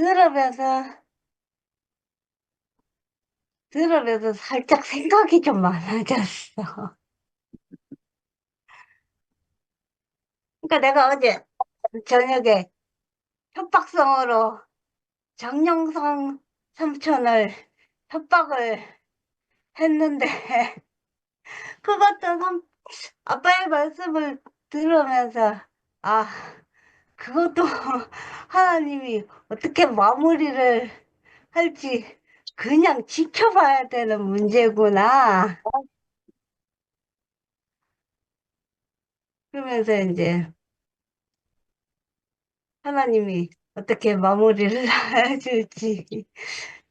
들으면서, 들으면서 살짝 생각이 좀 많아졌어. 그러니까 내가 어제 저녁에 협박성으로 정영성 삼촌을 협박을 했는데, 그것도 아빠의 말씀을 들으면서, 아, 그것도 하나님이 어떻게 마무리를 할지 그냥 지켜봐야 되는 문제구나. 그러면서 이제 하나님이 어떻게 마무리를 해줄지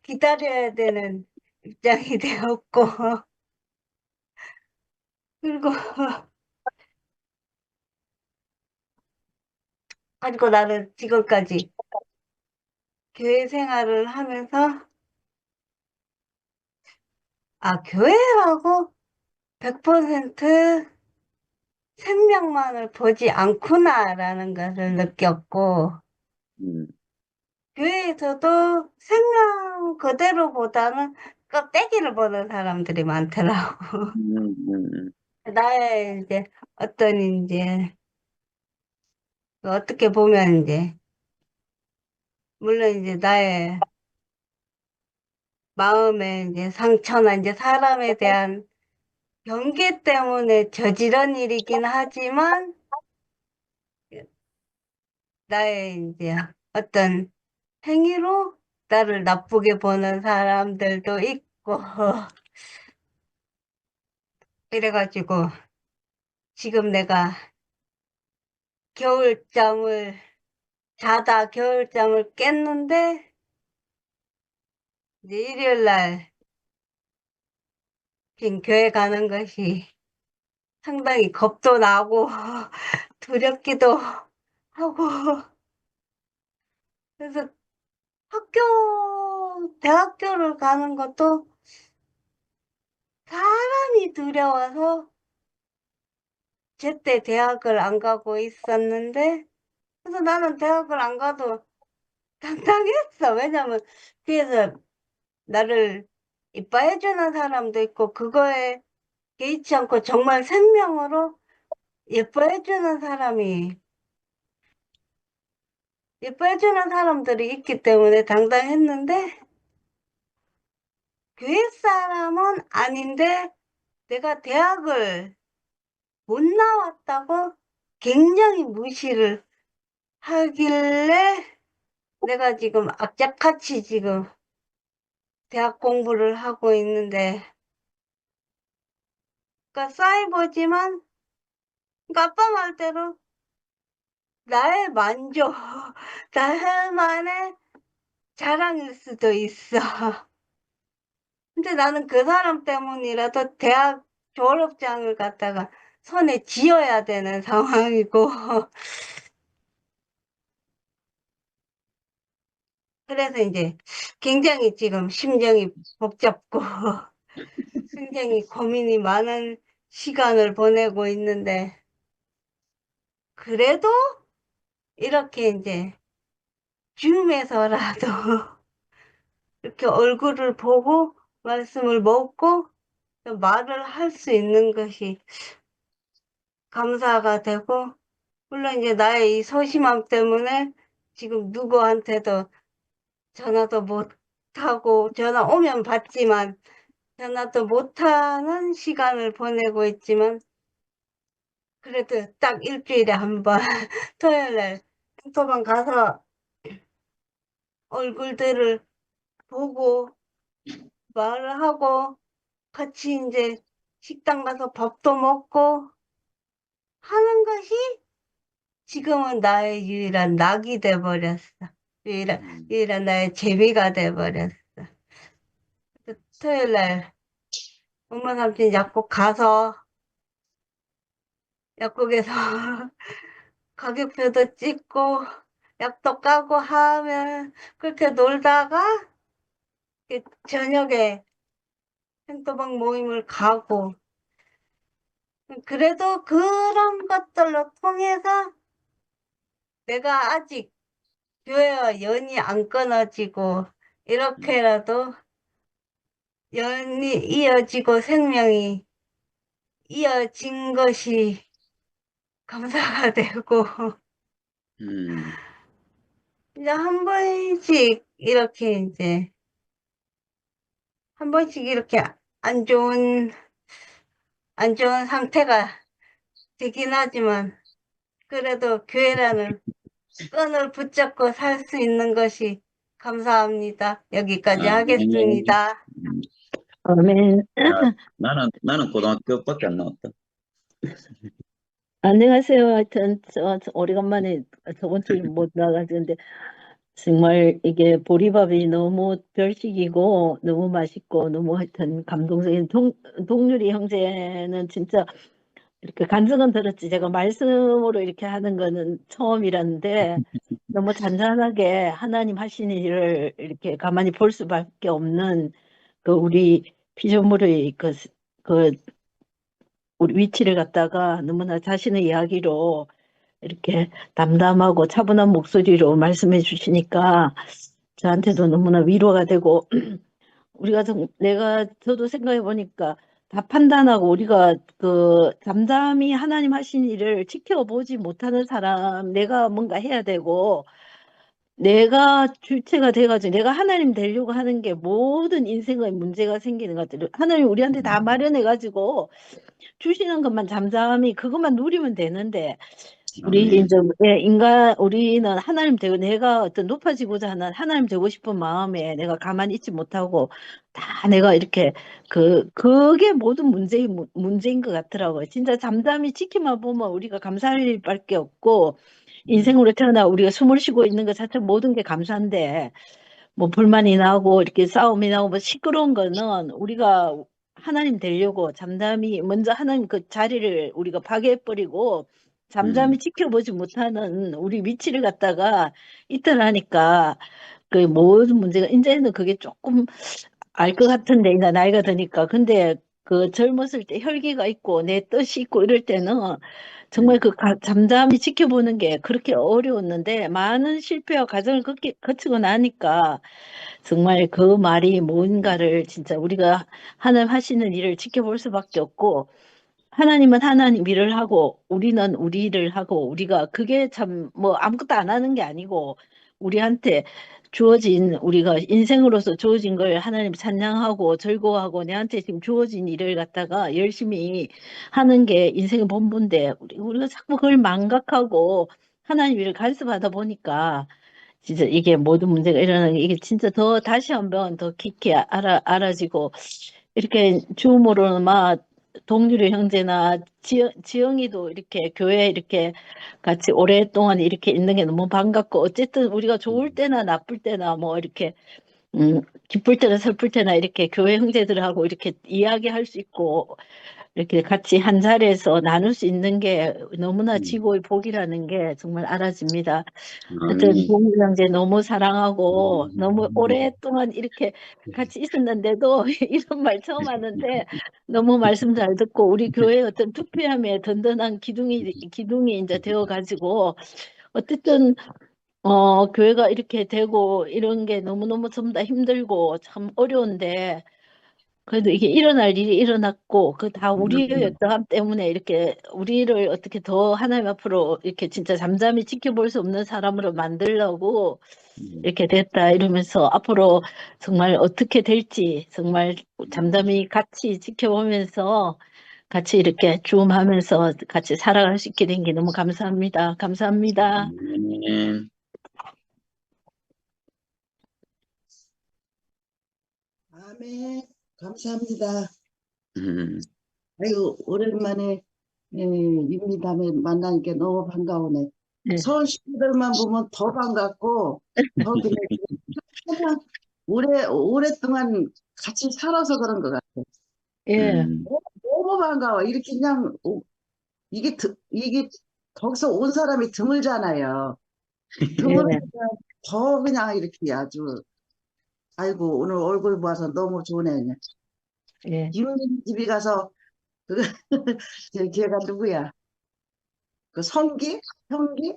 기다려야 되는 입장이 되었고, 그리고, 가지고 나는 지금까지 교회 생활을 하면서, 교회라고 100% 생명만을 보지 않구나라는 것을 느꼈고, 음, 교회에서도 생명 그대로보다는 껍데기를 보는 사람들이 많더라고. 음. 나의 이제 어떤 이제 어떻게 보면 이제 물론 이제 나의 마음에 이제 상처나 이제 사람에 대한 경계 때문에 저지른 일이긴 하지만 나의 이제 어떤 행위로 나를 나쁘게 보는 사람들도 있고 이래가지고 지금 내가 겨울잠을 자다 겨울잠을 깼는데 이제 일요일 날 교회 가는 것이 상당히 겁도 나고 두렵기도 하고 그래서 대학교를 가는 것도 사람이 두려워서 제때 대학을 안 가고 있었는데 그래서 나는 대학을 안 가도 당당했어. 왜냐면 뒤에서 나를 이뻐해주는 사람도 있고 그거에 개의치 않고 정말 생명으로 예뻐해주는 예뻐해주는 사람들이 있기 때문에 당당했는데 교회 사람은 아닌데 내가 대학을 못 나왔다고 굉장히 무시를 하길래 내가 지금 악착같이 지금 대학 공부를 하고 있는데 그러니까 사이버지만 그러니까 아빠 말대로 나의 만족, 나만의 자랑일 수도 있어. 근데 나는 그 사람 때문이라도 대학 졸업장을 갖다가 손에 쥐어야 되는 상황이고 그래서 이제 굉장히 지금 심정이 복잡고 굉장히 고민이 많은 시간을 보내고 있는데, 그래도 이렇게 이제 줌에서라도 이렇게 얼굴을 보고 말씀을 먹고 말을 할 수 있는 것이 감사가 되고, 물론 이제 나의 이 소심함 때문에 지금 누구한테도 전화도 못하고, 전화 오면 받지만, 전화도 못하는 시간을 보내고 있지만, 그래도 딱 일주일에 한 번, 토요일 날 도서관 가서 얼굴들을 보고 말을 하고 같이 이제 식당 가서 밥도 먹고 하는 것이 지금은 나의 유일한 낙이 돼버렸어. 유일한, 음. 유일한 나의 재미가 돼버렸어. 그래서 토요일 날 엄마 삼촌 약국 가서 약국에서 가격표도 찍고 약도 까고 하면 그렇게 놀다가 저녁에 생토방 모임을 가고 그래도 그런 것들로 통해서 내가 아직 교회와 연이 안 끊어지고 이렇게라도 연이 이어지고 생명이 이어진 것이 감사가 되고 음, 이제 한 번씩 이렇게 이제 한 번씩 이렇게 안 좋은 안 좋은 상태가 되긴 하지만 그래도 교회라는 끈을 붙잡고 살 수 있는 것이 감사합니다. 여기까지 아, 네. 하겠습니다. 음, 아멘. 야, 나는 고등학교밖에 안 나왔다. 안녕하세요. 하여튼, 저 오래간만에 저번 주에 못 나가는데, 정말 이게 보리밥이 너무 별식이고, 너무 맛있고, 너무 하여튼 감동적인 동률이 형제는 진짜 이렇게 간증은 들었지. 제가 말씀으로 이렇게 하는 거는 처음이라는데, 너무 잔잔하게 하나님 하시는 일을 이렇게 가만히 볼 수밖에 없는 그 우리 피조물의 그 우리 위치를 갖다가 너무나 자신의 이야기로 이렇게 담담하고 차분한 목소리로 말씀해 주시니까 저한테도 너무나 위로가 되고 우리가 저도 생각해 보니까 다 판단하고 우리가 그 잠잠히 하나님 하신 일을 지켜보지 못하는 사람 내가 뭔가 해야 되고 내가 주체가 돼가지고 내가 하나님 되려고 하는 게 모든 인생의 문제가 생기는 것 같아요. 하나님 우리한테 다 마련해가지고 주시는 것만 잠잠히 그것만 누리면 되는데 우리 아멘. 이제 우리는 하나님 되고 내가 어떤 높아지고자 하는 하나님 되고 싶은 마음에 내가 가만히 있지 못하고 다 내가 이렇게 그게 모든 문제인 것 같더라고요. 진짜 잠잠히 지켜만 보면 우리가 감사할 일밖에 없고 음, 인생으로 태어나 우리가 숨을 쉬고 있는 것 자체 모든 게 감사한데 뭐 불만이 나고 이렇게 싸움이 나고 뭐 시끄러운 거는 우리가 하나님 되려고 잠잠히 먼저 하나님 그 자리를 우리가 파괴해버리고 잠잠히 음, 지켜보지 못하는 우리 위치를 갖다가 이탈하니까 그 모든 문제가 이제는 그게 조금 알 것 같은데 이제 나이가 드니까 근데 그 젊었을 때 혈기가 있고 내 뜻이 있고 이럴 때는 정말 음, 잠잠히 지켜보는 게 그렇게 어려웠는데 많은 실패와 과정을 거치고 나니까 정말 그 말이 뭔가를 진짜 우리가 하나님 하시는 일을 지켜볼 수밖에 없고 하나님은 하나님 일을 하고 우리는 우리 일을 하고 우리가 그게 참 뭐 아무것도 안 하는 게 아니고 우리한테 주어진 우리가 인생으로서 주어진 걸 하나님 찬양하고 즐거워하고 내한테 지금 주어진 일을 갖다가 열심히 하는 게 인생의 본분인데 우리가 자꾸 그걸 망각하고 하나님 일을 간섭하다 보니까 진짜 이게 모든 문제가 일어나는 게 이게 진짜 더 다시 한번 더 깊게 알아지고 이렇게 줌으로는 막 동률의 형제나 지영이도 이렇게 교회 이렇게 같이 오랫동안 이렇게 있는 게 너무 반갑고 어쨌든 우리가 좋을 음, 때나 나쁠 때나 뭐 이렇게 기쁠 때나 슬플 때나 이렇게 교회 형제들하고 이렇게 이야기할 수 있고 이렇게 같이 한 자리에서 나눌 수 있는 게 너무나 음. 지고의 복이라는 게 정말 알아집니다. 하여튼 아멘. 동물 형제 너무 사랑하고 너무 오랫동안 이렇게 같이 있었는데도 이런 말 처음 하는데 너무 말씀 잘 듣고 우리 교회 어떤 투표함에 든든한 기둥이 이제 되어 가지고 어쨌든 교회가 이렇게 되고 이런 게 너무너무 전부 다 힘들고 참 어려운데 그래도 이게 일어날 일이 일어났고 그 다 우리의 어떠함 때문에 이렇게 우리를 어떻게 더 하나님 앞으로 이렇게 진짜 잠잠히 지켜볼 수 없는 사람으로 만들려고 음, 이렇게 됐다 이러면서 앞으로 정말 어떻게 될지 정말 잠잠히 같이 지켜보면서 같이 이렇게 줌하면서 같이 살아갈 수 있게 된 게 너무 감사합니다. 감사합니다. 아멘. 아멘. 감사합니다. 음, 아이고, 오랜만에 입니다에 만나니까 너무 반가우네. 네. 서울 식구들만 보면 더 반갑고, 더 그래. 그냥 오랫동안 같이 살아서 그런 것 같아. 예, 음, 너무 반가워. 이렇게 그냥, 이게 거기서 온 사람이 드물잖아요. 예, 드물으니까 더 그냥 이렇게 아주, 아이고, 오늘 얼굴 봐서 너무 좋네. 예. 김님 집에 가서, 그, 걔가 누구야? 그 성기? 형기?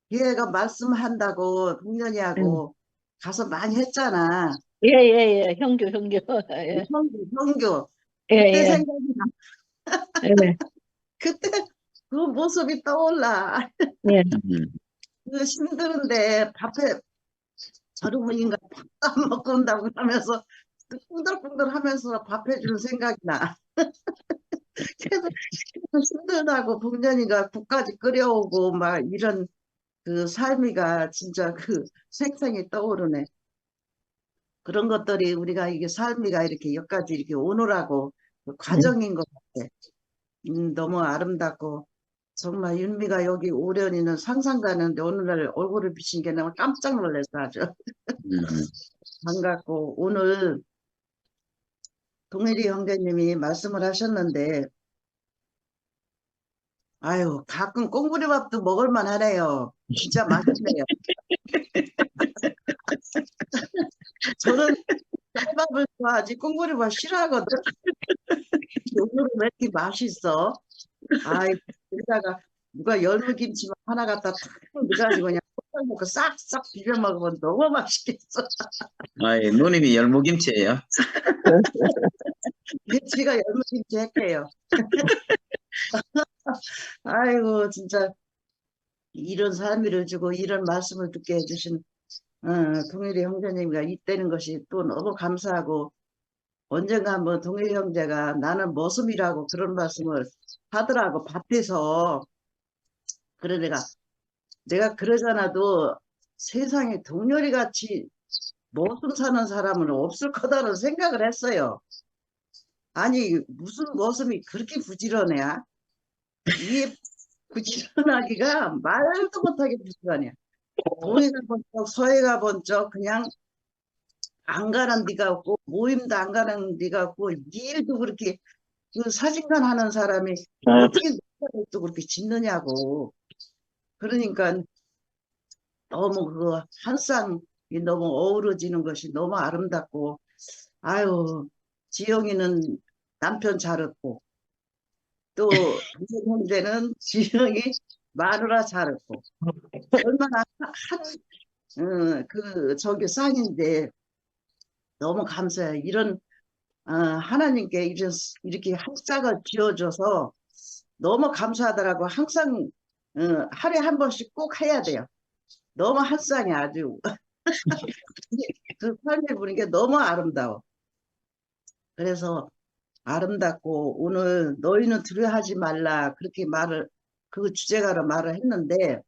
걔가 말씀한다고 동년이하고 가서 많이 했잖아. 예, 형교. 예, 형교. 예, 그때 예, 생각이 나. 예, 그때 그 모습이 떠올라. 예. 그 힘드는데 밥에 저러고인가 밥도 안 먹고 온다고 하면서 꿍덕꿍덕 하면서 밥 해주는 생각이 나. 그래서 힘들다고 동년이가 국까지 끓여오고 막 이런 그 삶이가 진짜 그 생생히 떠오르네. 그런 것들이 우리가 이게 삶이가 이렇게 여기까지 이렇게 오느라고 그 과정인 것 같아. 너무 아름답고 정말 윤미가 여기 오려니는 상상 가는데 오늘날 얼굴을 비친 게 너무 깜짝 놀랐어 아주. 반갑고 오늘 동일이 형제님이 말씀을 하셨는데 아유 가끔 꽁부리밥도 먹을만 하네요. 진짜 맛있네요. 저는 쌀밥을 좋아하지 꽁부리밥 싫어하거든. 오늘은 왜 이렇게 맛있어? 아이 여기다가 누가 열무김치만 하나 갖다 탁 넣어가지고 그냥 볶아 먹고 싹싹 비벼 먹으면 너무 맛있겠어. 아이, 누님이 열무김치예요? 제가 열무김치 할게요. 아이고 진짜 이런 삶을 주고 이런 말씀을 듣게 해주신 동일이 형제님과 있다는 것이 또 너무 감사하고 언젠가 한번 동일이 형제가 나는 머슴이라고 그런 말씀을 하더라고 밭에서. 그래 내가 그러잖아도 세상에 동료리 같이 머슴 사는 사람은 없을 거다라는 생각을 했어요. 아니 무슨 머슴이 그렇게 부지런해? 이게 부지런하기가 말도 못하게 부지런해. 동해가 번쩍 서해가 번쩍 그냥 안 가는 데가 없고 모임도 안 가는 데가 없고 일도 그렇게 그 사진관 하는 사람이 어떻게 또 그렇게 짓느냐고. 그러니까 너무 그 한 쌍이 너무 어우러지는 것이 너무 아름답고 아유 지영이는 남편 잘 얻고 또 형제는 지영이 마누라 잘 얻고 얼마나 그 저기 쌍인데 너무 감사해요. 이런 하나님께 이렇게 한 짝을 지어줘서 너무 감사하더라고. 항상 하루에 한 번씩 꼭 해야 돼요. 너무 한 쌍이 아주 그 삶을 보는 게 너무 아름다워. 그래서 아름답고 오늘 너희는 두려워하지 말라 그렇게 말을 그 주제가로 말을 했는데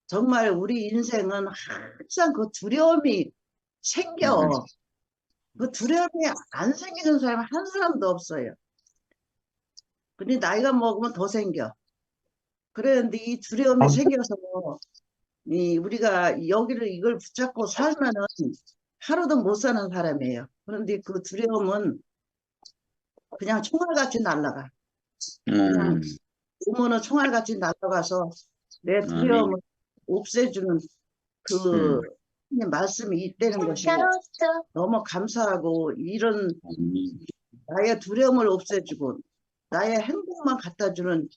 정말 우리 인생은 항상 그 두려움이 생겨. 그 두려움이 안 생기는 사람 한 사람도 없어요. 근데 나이가 먹으면 더 생겨. 그런데 이 두려움이 생겨서 우리가 여기를 이걸 붙잡고 살면은 하루도 못 사는 사람이에요. 그런데 그 두려움은 그냥 총알같이 날아가. 그냥 오면은 총알같이 날아가서 내 두려움을 아멘. 없애주는 그 말씀이 있다는 것이 너무 감사하고 이런 나의 두려움을 없애주고 나의 행복만 갖다주는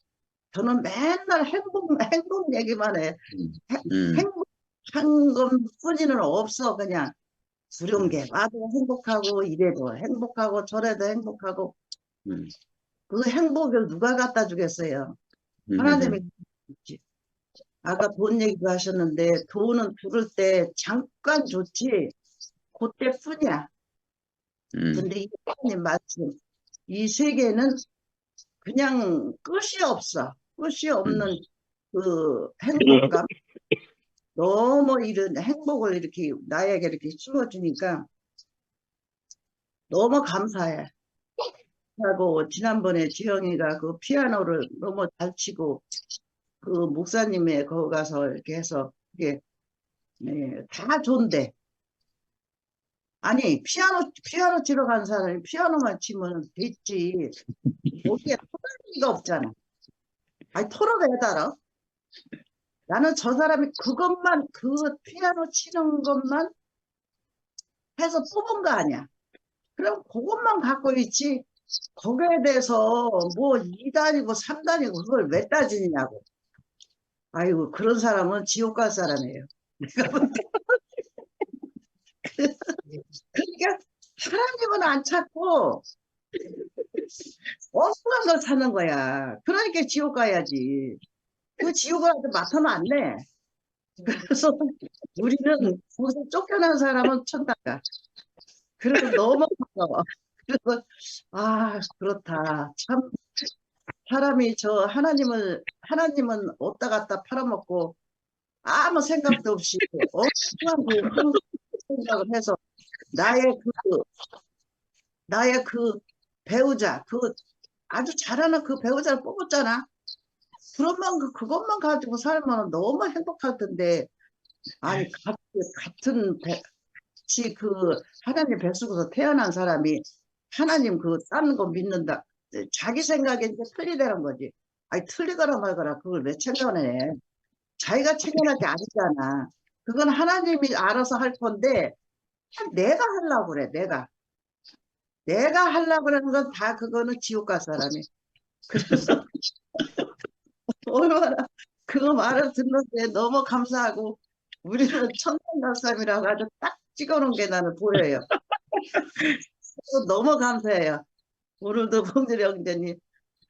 저는 맨날 행복 얘기만 해. 행복한 것뿐이는 없어. 그냥 두려운 게 와도 행복하고 이래도 행복하고 저래도 행복하고 그 행복을 누가 갖다 주겠어요. 하나님이 주지. 아까 돈 얘기도 하셨는데 돈은 부를 때 잠깐 좋지 그때뿐이야. 근데 이 하나님 말씀 이 세계는 그냥 끝이 없어. 끝이 없는 그 행복감. 너무 이런 행복을 이렇게 나에게 이렇게 주어주니까 너무 감사해. 하고 지난번에 지영이가 그 피아노를 너무 잘 치고 그 목사님의 거기 가서 이렇게 해서 이게 다 좋은데 아니 피아노 치러 간 사람이 피아노만 치면 됐지 거기에 토라지가 없잖아. 아니 토로가 해달아. 나는 저 사람이 그것만 그 피아노 치는 것만 해서 뽑은 거 아니야. 그럼 그것만 갖고 있지 거기에 대해서 뭐 2단이고 3단이고 그걸 왜 따지냐고. 아이고, 그런 사람은 지옥 갈 사람이에요. 내가 볼 때. 그러니까 하나님은 안 찾고 엉뚱한 걸 찾는 거야. 그러니까 지옥 가야지. 그 지옥을 아주 맡으면 안 돼. 그래서 우리는 거기서 쫓겨난 사람은 천당 가. 그래서 너무 무서워. 그래서 그렇다. 참 사람이 하나님은 어디다 갖다 팔아먹고 아무 생각도 없이 엉뚱한 그 생각을 해서 나의 그 나의 그 배우자, 아주 잘하는 그 배우자를 뽑았잖아. 그것만 가지고 살면 너무 행복할 텐데, 아니, 같은 같이 하나님 뱃속에서 태어난 사람이 하나님 딴 거 믿는다. 자기 생각에 이제 틀리다는 거지. 아니, 틀리거나 말거나 그걸 왜 챙겨내? 자기가 챙겨낼 게 아니잖아. 그건 하나님이 알아서 할 건데, 내가 하려고 그래, 내가. 내가 하려고 그러는 건 다 그거는 지옥 갈 사람이. 그래서 얼마나 그거 말을 듣는데 너무 감사하고 우리는 천당 갈 사람이라고 아주 딱 찍어놓은 게 나는 보여요. 너무 감사해요. 오늘도 봉들이 형제님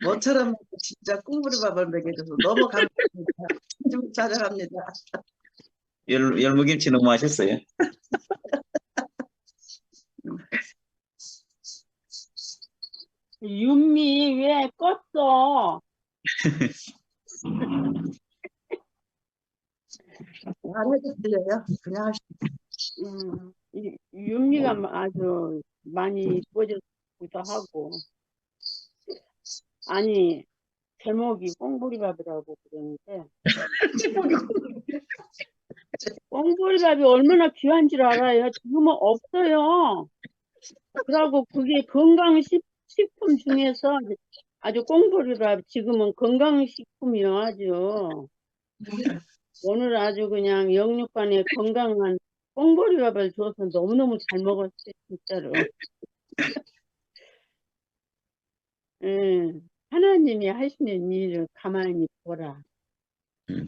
모처럼 진짜 꿍부리밥을 먹여줘서 너무 감사합니다. 좀 찾아갑니다. 열무김치 너무 맛있어요. 윤미 왜 껐어? 안 해도 들려요? 그냥 윤미가 아주 많이 이뻐졌기도 하고. 아니, 제목이 꽁보리밥이라고 그러는데, 꽁보리밥이 얼마나 귀한 줄 알아요? 지금은 없어요. 그러고 그게 건강식품 중에서 아주 꽁보리밥, 지금은 건강식품이요, 아주. 오늘 아주 그냥 영육간에 건강한 꽁보리밥을 줘서 너무너무 잘 먹었어요, 진짜로. 하나님이 하시는 일을 가만히 보라. 음.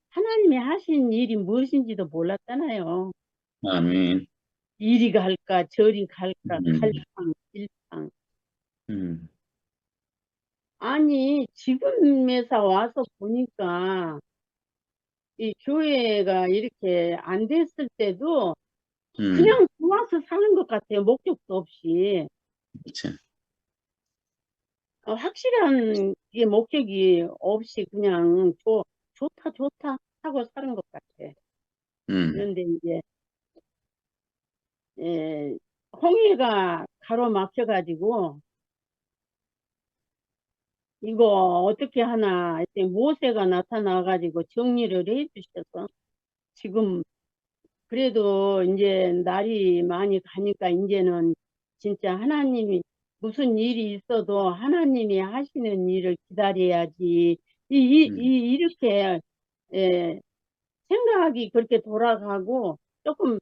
하나님이 하신 일이 무엇인지도 몰랐잖아요. 아멘. 이리 갈까 저리 갈까 음. 갈팡 질팡. 음. 아니 지금에서 와서 보니까 이 교회가 이렇게 안 됐을 때도 그냥 좋아서 사는 것 같아요. 목적도 없이. 그렇죠. 확실한 게 목적이 없이 그냥 좋다 하고 사는 것 같아. 그런데 이제 홍해가 가로막혀가지고 이거 어떻게 하나 했더니 모세가 나타나가지고 정리를 해주셔서 지금 그래도 이제 날이 많이 가니까 이제는 진짜 하나님이 무슨 일이 있어도 하나님이 하시는 일을 기다려야지 이렇게 생각이 그렇게 돌아가고 조금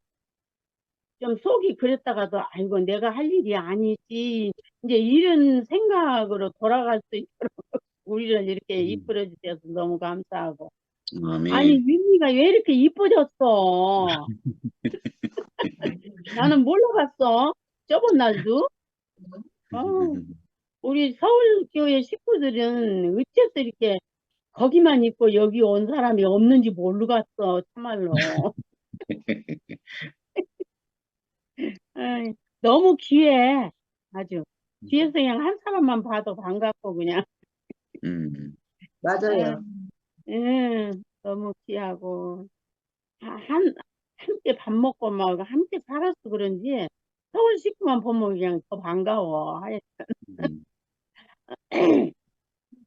좀 속이 그랬다가도 아이고 내가 할 일이 아니지 이제 이런 생각으로 돌아갈 수 있도록 우리를 이렇게 이끌어 주셔서 너무 감사하고 아멘. 아니 윤미가 왜 이렇게 이뻐졌어? 나는 몰라봤어. 저번 날도 우리 서울교회 식구들은 어째서 이렇게 거기만 있고 여기 온 사람이 없는지 모르고 갔어 참말로. 아이, 너무 귀해. 아주. 뒤에서 그냥 한 사람만 봐도 반갑고, 그냥. 맞아요. 너무 귀하고. 함께 밥 먹고 막 함께 살아서 그런지 서울 식구만 보면 그냥 더 반가워.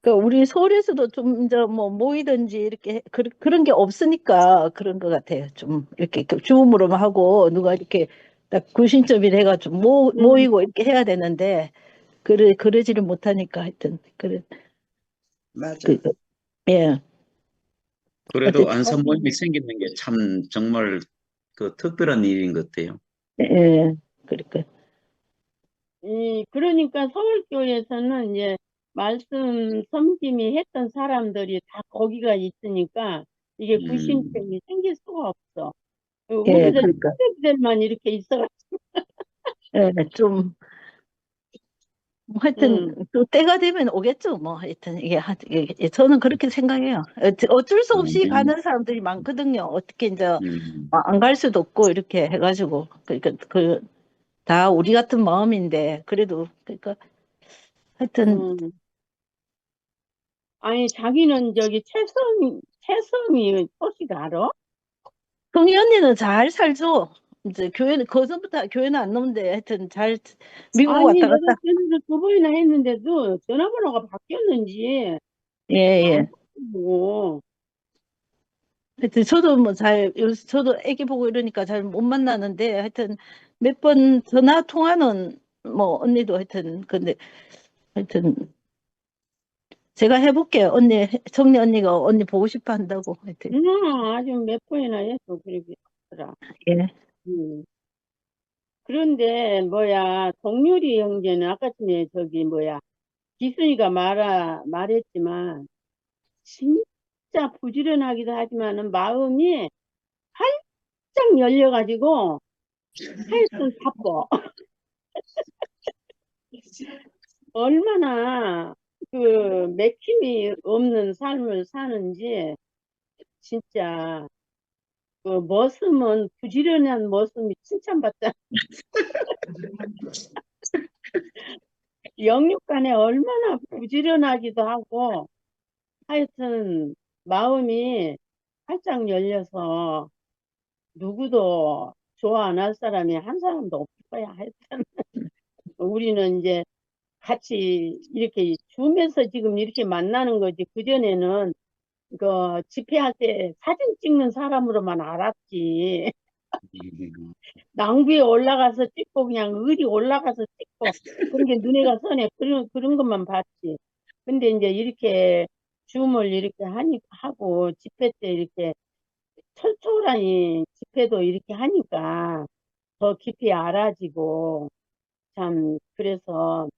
그 우리 서울에서도 좀 이제 뭐 모이든지 이렇게 그런 게 없으니까 그런 것 같아요. 좀 이렇게 줌으로만 하고 누가 이렇게 딱 구신점이 돼가지고 모이고 이렇게 해야 되는데 그러지를 못하니까 하여튼 맞아. 예. 그래도 어쨌든 안산 모임이 생기는 게 참 정말 특별한 일인 것 같아요. 예. 그러니까 그러니까 서울교회에서는 이제 말씀 섬김이 했던 사람들이 다 거기가 있으니까 이게 음, 구심점이 생길 수가 없어. 예, 우리들 그러니까. 친구들만 이렇게 있어가지고. 예, 좀, 뭐 하여튼, 음, 또 때가 되면 오겠죠. 뭐, 하여튼, 저는 그렇게 생각해요. 어쩔 수 없이 아멘. 가는 사람들이 많거든요. 어떻게 이제, 음, 안 갈 수도 없고, 이렇게 해가지고. 그러니까, 다 우리 같은 마음인데, 그래도, 그러니까, 하여튼, 음. 아니, 자기는 저기 채성이 소식 알아? 성희 언니는 잘 살죠. 이제 교회는, 거기서부터 교회는 안 나오는데, 하여튼 미국 아니, 왔다 내가 갔다. 전화를 두 번이나 했는데도 전화번호가 바뀌었는지 예, 안 예. 바뀌고. 하여튼 저도 뭐 저도 애기 보고 이러니까 잘 못 만나는데 하여튼 몇 번 전화 통화는 뭐 언니도 하여튼 근데 하여튼 제가 해볼게요. 정리 언니가 언니 보고 싶어 한다고 하여튼 아주 몇 번이나 했어, 그렇게 하더라. 예. 그런데, 동률이 형제는 아까 전에 기순이가 말했지만, 진짜 부지런하기도 하지만은 마음이 활짝 열려가지고, 하여튼 바빠. 얼마나 맥힘이 없는 삶을 사는지, 진짜, 부지런한 모습이 칭찬받자. 영육간에 얼마나 부지런하기도 하고, 하여튼, 마음이 활짝 열려서, 누구도 좋아 안 할 사람이 한 사람도 없을 거야. 하여튼, 우리는 이제 같이 이렇게 주면서 지금 이렇게 만나는 거지. 그전에는 집회할 때 사진 찍는 사람으로만 알았지. 낭비에 올라가서 찍고 그냥 의리 올라가서 찍고 그런 게 눈에가 선해. 그런 것만 봤지. 근데 이제 이렇게 줌을 이렇게 하고 집회 때 이렇게 철저하니 집회도 이렇게 하니까 더 깊이 알아지고 참 그래서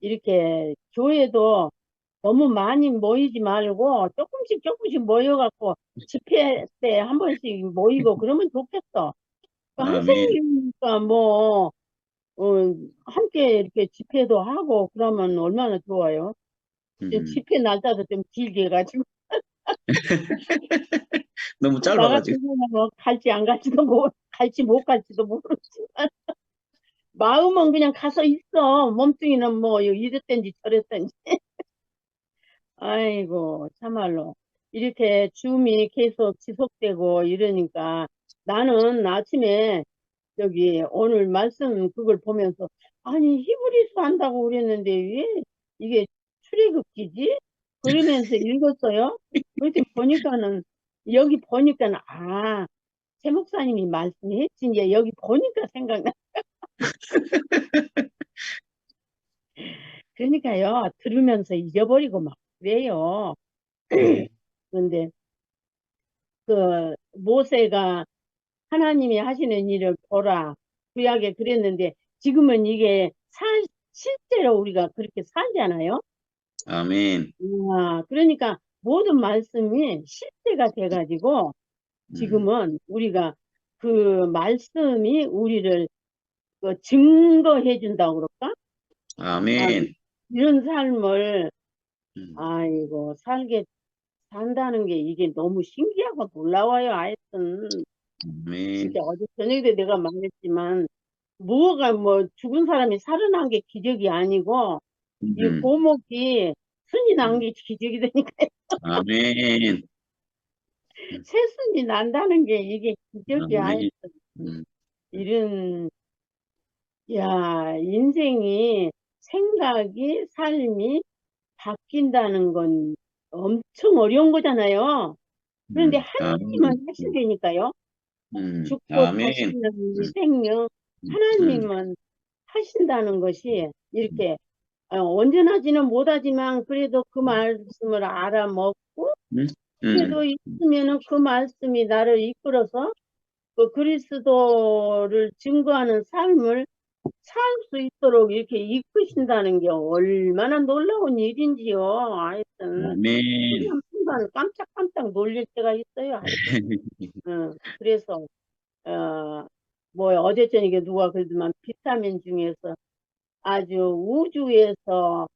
이렇게 교회도 너무 많이 모이지 말고 조금씩 모여갖고 집회 때 한 번씩 모이고 그러면 좋겠어. 아멘. 한생이니까 함께 이렇게 집회도 하고 그러면 얼마나 좋아요. 음, 집회 날짜도 좀 길게 해가지고 너무 나 짧아가지고. 같은 경우는 갈지 안 갈지도 갈지 못 갈지도 모르지만 마음은 그냥 가서 있어. 몸뚱이는 이랬든지 저랬든지. 아이고, 참말로. 이렇게 줌이 계속 지속되고 이러니까 나는 아침에 오늘 말씀 그걸 보면서 아니, 히브리서 한다고 그랬는데 왜 이게 출애굽기지? 그러면서 읽었어요. 그렇게 보니까는 여기 보니까는 최 목사님이 말씀했지. 이제 여기 보니까 생각나. 그러니까요, 들으면서 잊어버리고 막 그래요. 그런데 모세가 하나님이 하시는 일을 보라. 구약에 그랬는데 지금은 이게 실제로 우리가 그렇게 살잖아요. 아멘. 그러니까 모든 말씀이 실제가 돼가지고 지금은 우리가 그 말씀이 우리를 증거해 준다고 그럴까? 아멘. 이런 삶을 음, 아이고 산다는 게 이게 너무 신기하고 놀라워요. 하여튼 아멘. 진짜 어제 저녁에 내가 말했지만 죽은 사람이 살아난 게 기적이 아니고 이 음, 고목이 순이 난 음, 게 기적이 되니까 아멘. 새순이 난다는 게 이게 기적이야. 아멘. 하여튼 음, 이런 인생이 생각이 삶이 바뀐다는 건 엄청 어려운 거잖아요. 그런데 아멘. 하나님은 하신다니까요. 죽고 아멘. 다시는 이 생명 음, 하나님은 하신다는 것이 이렇게 온전하지는 못하지만 그래도 그 말씀을 알아먹고 음, 그래도 음, 있으면은 그 말씀이 나를 이끌어서 그 그리스도를 증거하는 삶을 살 수 있도록 이렇게 이끄신다는 게 얼마나 놀라운 일인지요. 하여튼 아멘. 한 순간 깜짝깜짝 놀릴 때가 있어요. 하여튼. 그래서 뭐 어제 저녁에 누가 그러더만 비타민 중에서 아주 우주에서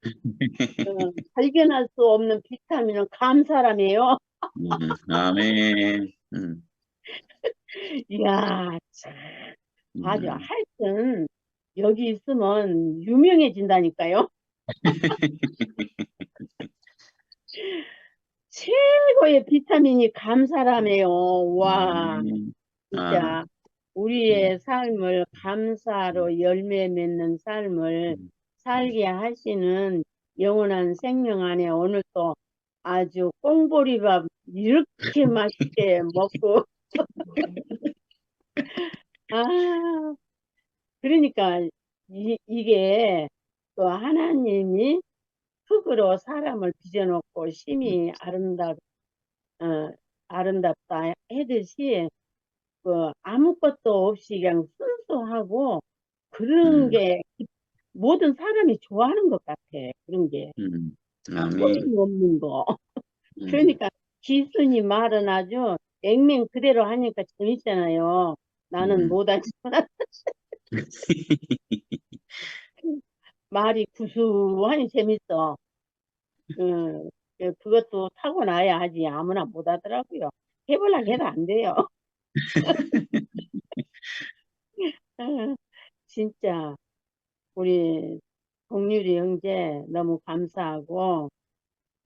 발견할 수 없는 비타민은 감사람이에요. 아멘. 이야, 참, 아주 음. 하여튼 여기 있으면 유명해진다니까요. 최고의 비타민이 감사라며요. 와, 아멘. 진짜 우리의 삶을 감사로 열매 맺는 삶을 살게 하시는 영원한 생명 안에 오늘 또 아주 꽁보리밥 이렇게 맛있게 먹고 아 그러니까 이게 또 하나님이 흙으로 사람을 빚어놓고 심히 어, 아름답다 해듯이 그 아무것도 없이 그냥 순수하고 그런 게 모든 사람이 좋아하는 것 같아. 그런 게 아멘. 꾸밈 없는 거. 음. 그러니까 기순이 말은 아주 액면 그대로 하니까 재밌잖아요. 나는 못하지만 말이 구수하니 재밌어. 그것도 타고나야 하지 아무나 못하더라고요. 해보려고 해도 안 돼요. 진짜 우리 동률이 형제 너무 감사하고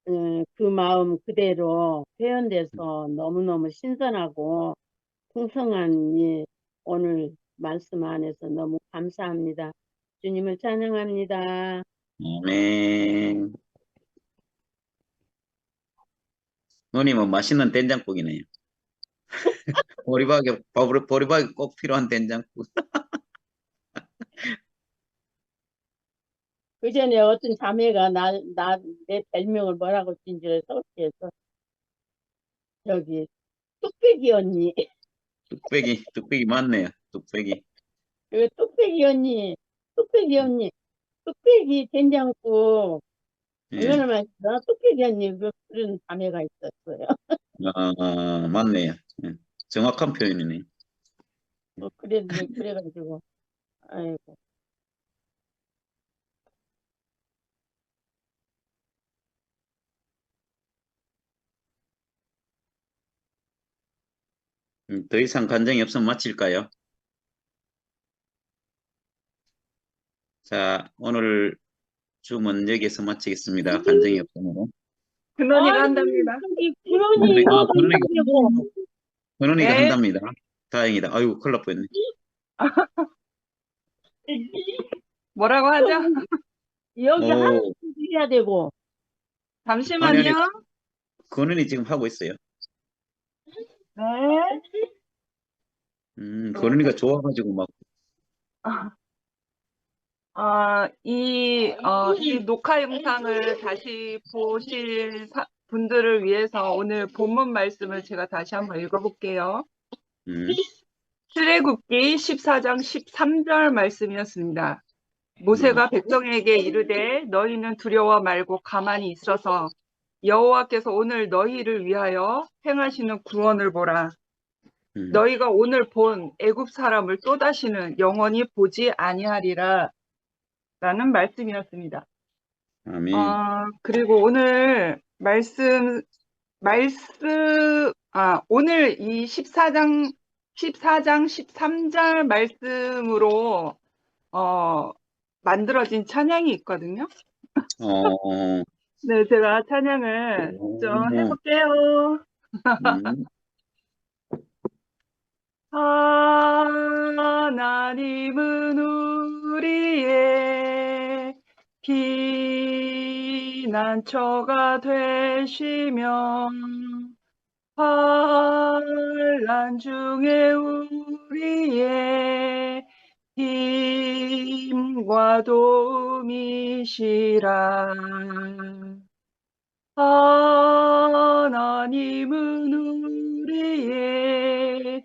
그 마음 그대로 표현돼서 너무너무 신선하고 풍성한 오늘 말씀 안에서 너무 감사합니다. 주님을 찬양합니다. 아멘. 누님은 맛있는 된장국이네요. 보리밥이 꼭 필요한 된장국. 그 전에 어떤 자매가 내 별명을 뭐라고 진지를 서울시에서 저기 뚝배기 언니 뚝배기 맞네요. 뚝배기. 그 뚝배기 언니 뚝배기 된장국 예. 얼마나 맛있어 뚝배기 언니 그런 자매가 있었어요. 맞네요. 예. 정확한 표현이네. 그래가지고 아이고 더 이상 간증이 없으면 마칠까요? 자, 오늘 주문 여기서 마치겠습니다. 간증이 없으므로. 근원이가 한답니다. 저기 그러니가 간다고 현원이가 네. 한답니다. 다행이다. 아유, 큰일 날 뻔했네. 뭐라고 하죠? 여기 하는 오, 해야 되고 잠시만요. 건원이 지금 하고 있어요. 네. 건원이가 좋아가지고 막, 이 녹화 영상을 다시 보실 분들을 위해서 오늘 본문 말씀을 제가 다시 한번 읽어볼게요. 출애굽기 14장 13절 말씀이었습니다. 모세가 백성에게 이르되 너희는 두려워 말고 가만히 있어서 여호와께서 오늘 너희를 위하여 행하시는 구원을 보라. 너희가 오늘 본 애굽 사람을 또다시는 영원히 보지 아니하리라 라는 말씀이었습니다. 아멘. 그리고 오늘 오늘 이 14장 13절 말씀으로 만들어진 찬양이 있거든요. 네, 제가 찬양을 좀 해볼게요. 하나님은 우리의 피난처가 되시며 환난 중에 우리의 힘과 도움이시라. 하나님은 우리의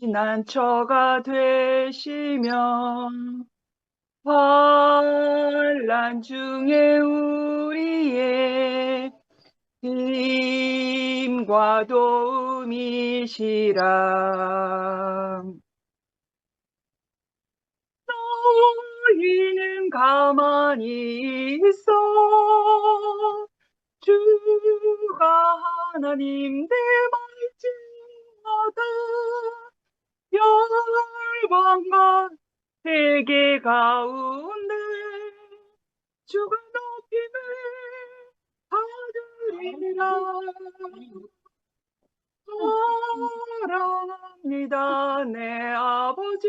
피난처가 되시며 환난 중에 우리의 힘과 도움이시라. 너희는 가만히 있어 주가 하나님 내 말씀마다 열방과 세계 가운데 주가 높임을 받으리라. 사랑합니다 내 아버지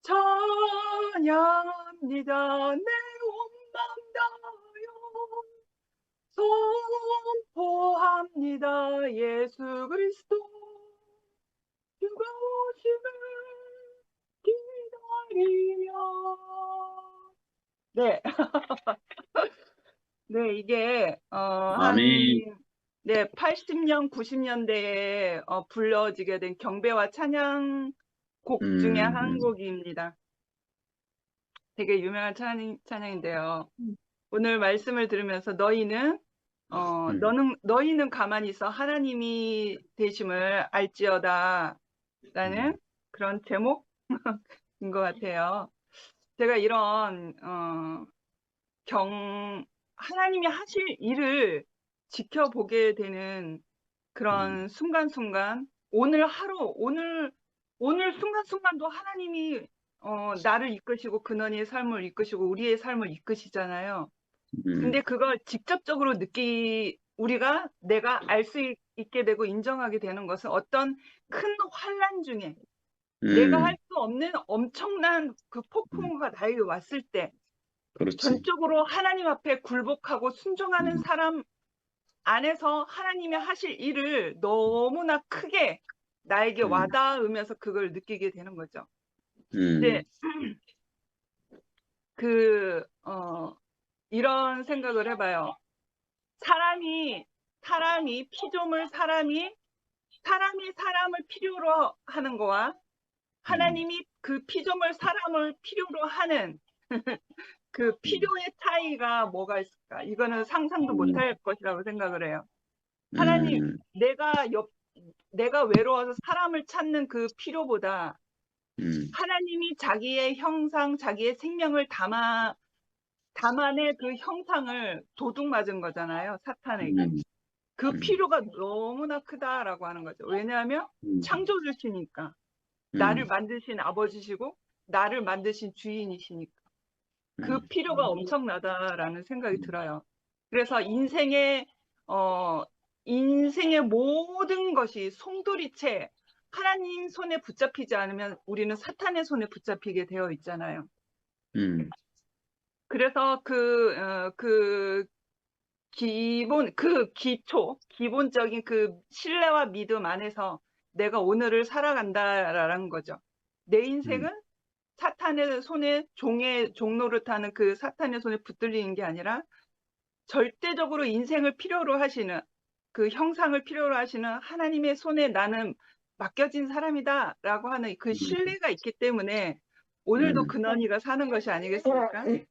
찬양합니다 내 온맘 다하여 선포합니다 예수 그리스도 주가 오심을 기다리며. 네. 네, 이게 아멘. 네, 80년, 90년대에 불러지게 된 경배와 찬양 곡 중에 한 곡입니다. 되게 유명한 찬양인데요. 오늘 말씀을 들으면서 너희는 가만히 있어 하나님이 되심을 알지어다 라는 그런 제목인 것 같아요. 제가 이런 하나님이 하실 일을 지켜보게 되는 그런 순간순간, 오늘 하루, 오늘 순간순간도 하나님이 나를 이끄시고 근원이의 삶을 이끄시고 우리의 삶을 이끄시잖아요. 근데 그걸 직접적으로 우리가 내가 알 수 있게 되고 인정하게 되는 것은 어떤 큰 환난 중에 내가 할 수 없는 엄청난 그 폭풍우가 나에게 왔을 때 그렇지. 전적으로 하나님 앞에 굴복하고 순종하는 사람 안에서 하나님이 하실 일을 너무나 크게 나에게 와닿으면서 그걸 느끼게 되는 거죠. 이제 이런 생각을 해봐요. 사람이 피조물 사람이 사람을 필요로 하는 거와 하나님이 그 피조물 사람을 필요로 하는 그 필요의 차이가 뭐가 있을까? 이거는 상상도 못할 것이라고 생각을 해요. 하나님, 내가 외로워서 사람을 찾는 그 필요보다 하나님이 자기의 형상, 자기의 생명을 담아내 그 형상을 도둑맞은 거잖아요, 사탄에게. 그 필요가 너무나 크다라고 하는 거죠. 왜냐하면 창조주시니까. 나를 만드신 아버지시고 나를 만드신 주인이시니까. 그 필요가 엄청나다라는 생각이 들어요. 그래서 인생의 모든 것이 송두리째 하나님 손에 붙잡히지 않으면 우리는 사탄의 손에 붙잡히게 되어 있잖아요. 그래서 기본적인 그 신뢰와 믿음 안에서 내가 오늘을 살아간다라는 거죠. 내 인생은 사탄의 손에 종노릇하는 그 사탄의 손에 붙들리는 게 아니라 절대적으로 인생을 필요로 하시는 그 형상을 필요로 하시는 하나님의 손에 나는 맡겨진 사람이다라고 하는 그 신뢰가 있기 때문에 오늘도 근원이가 사는 것이 아니겠습니까? 아멘.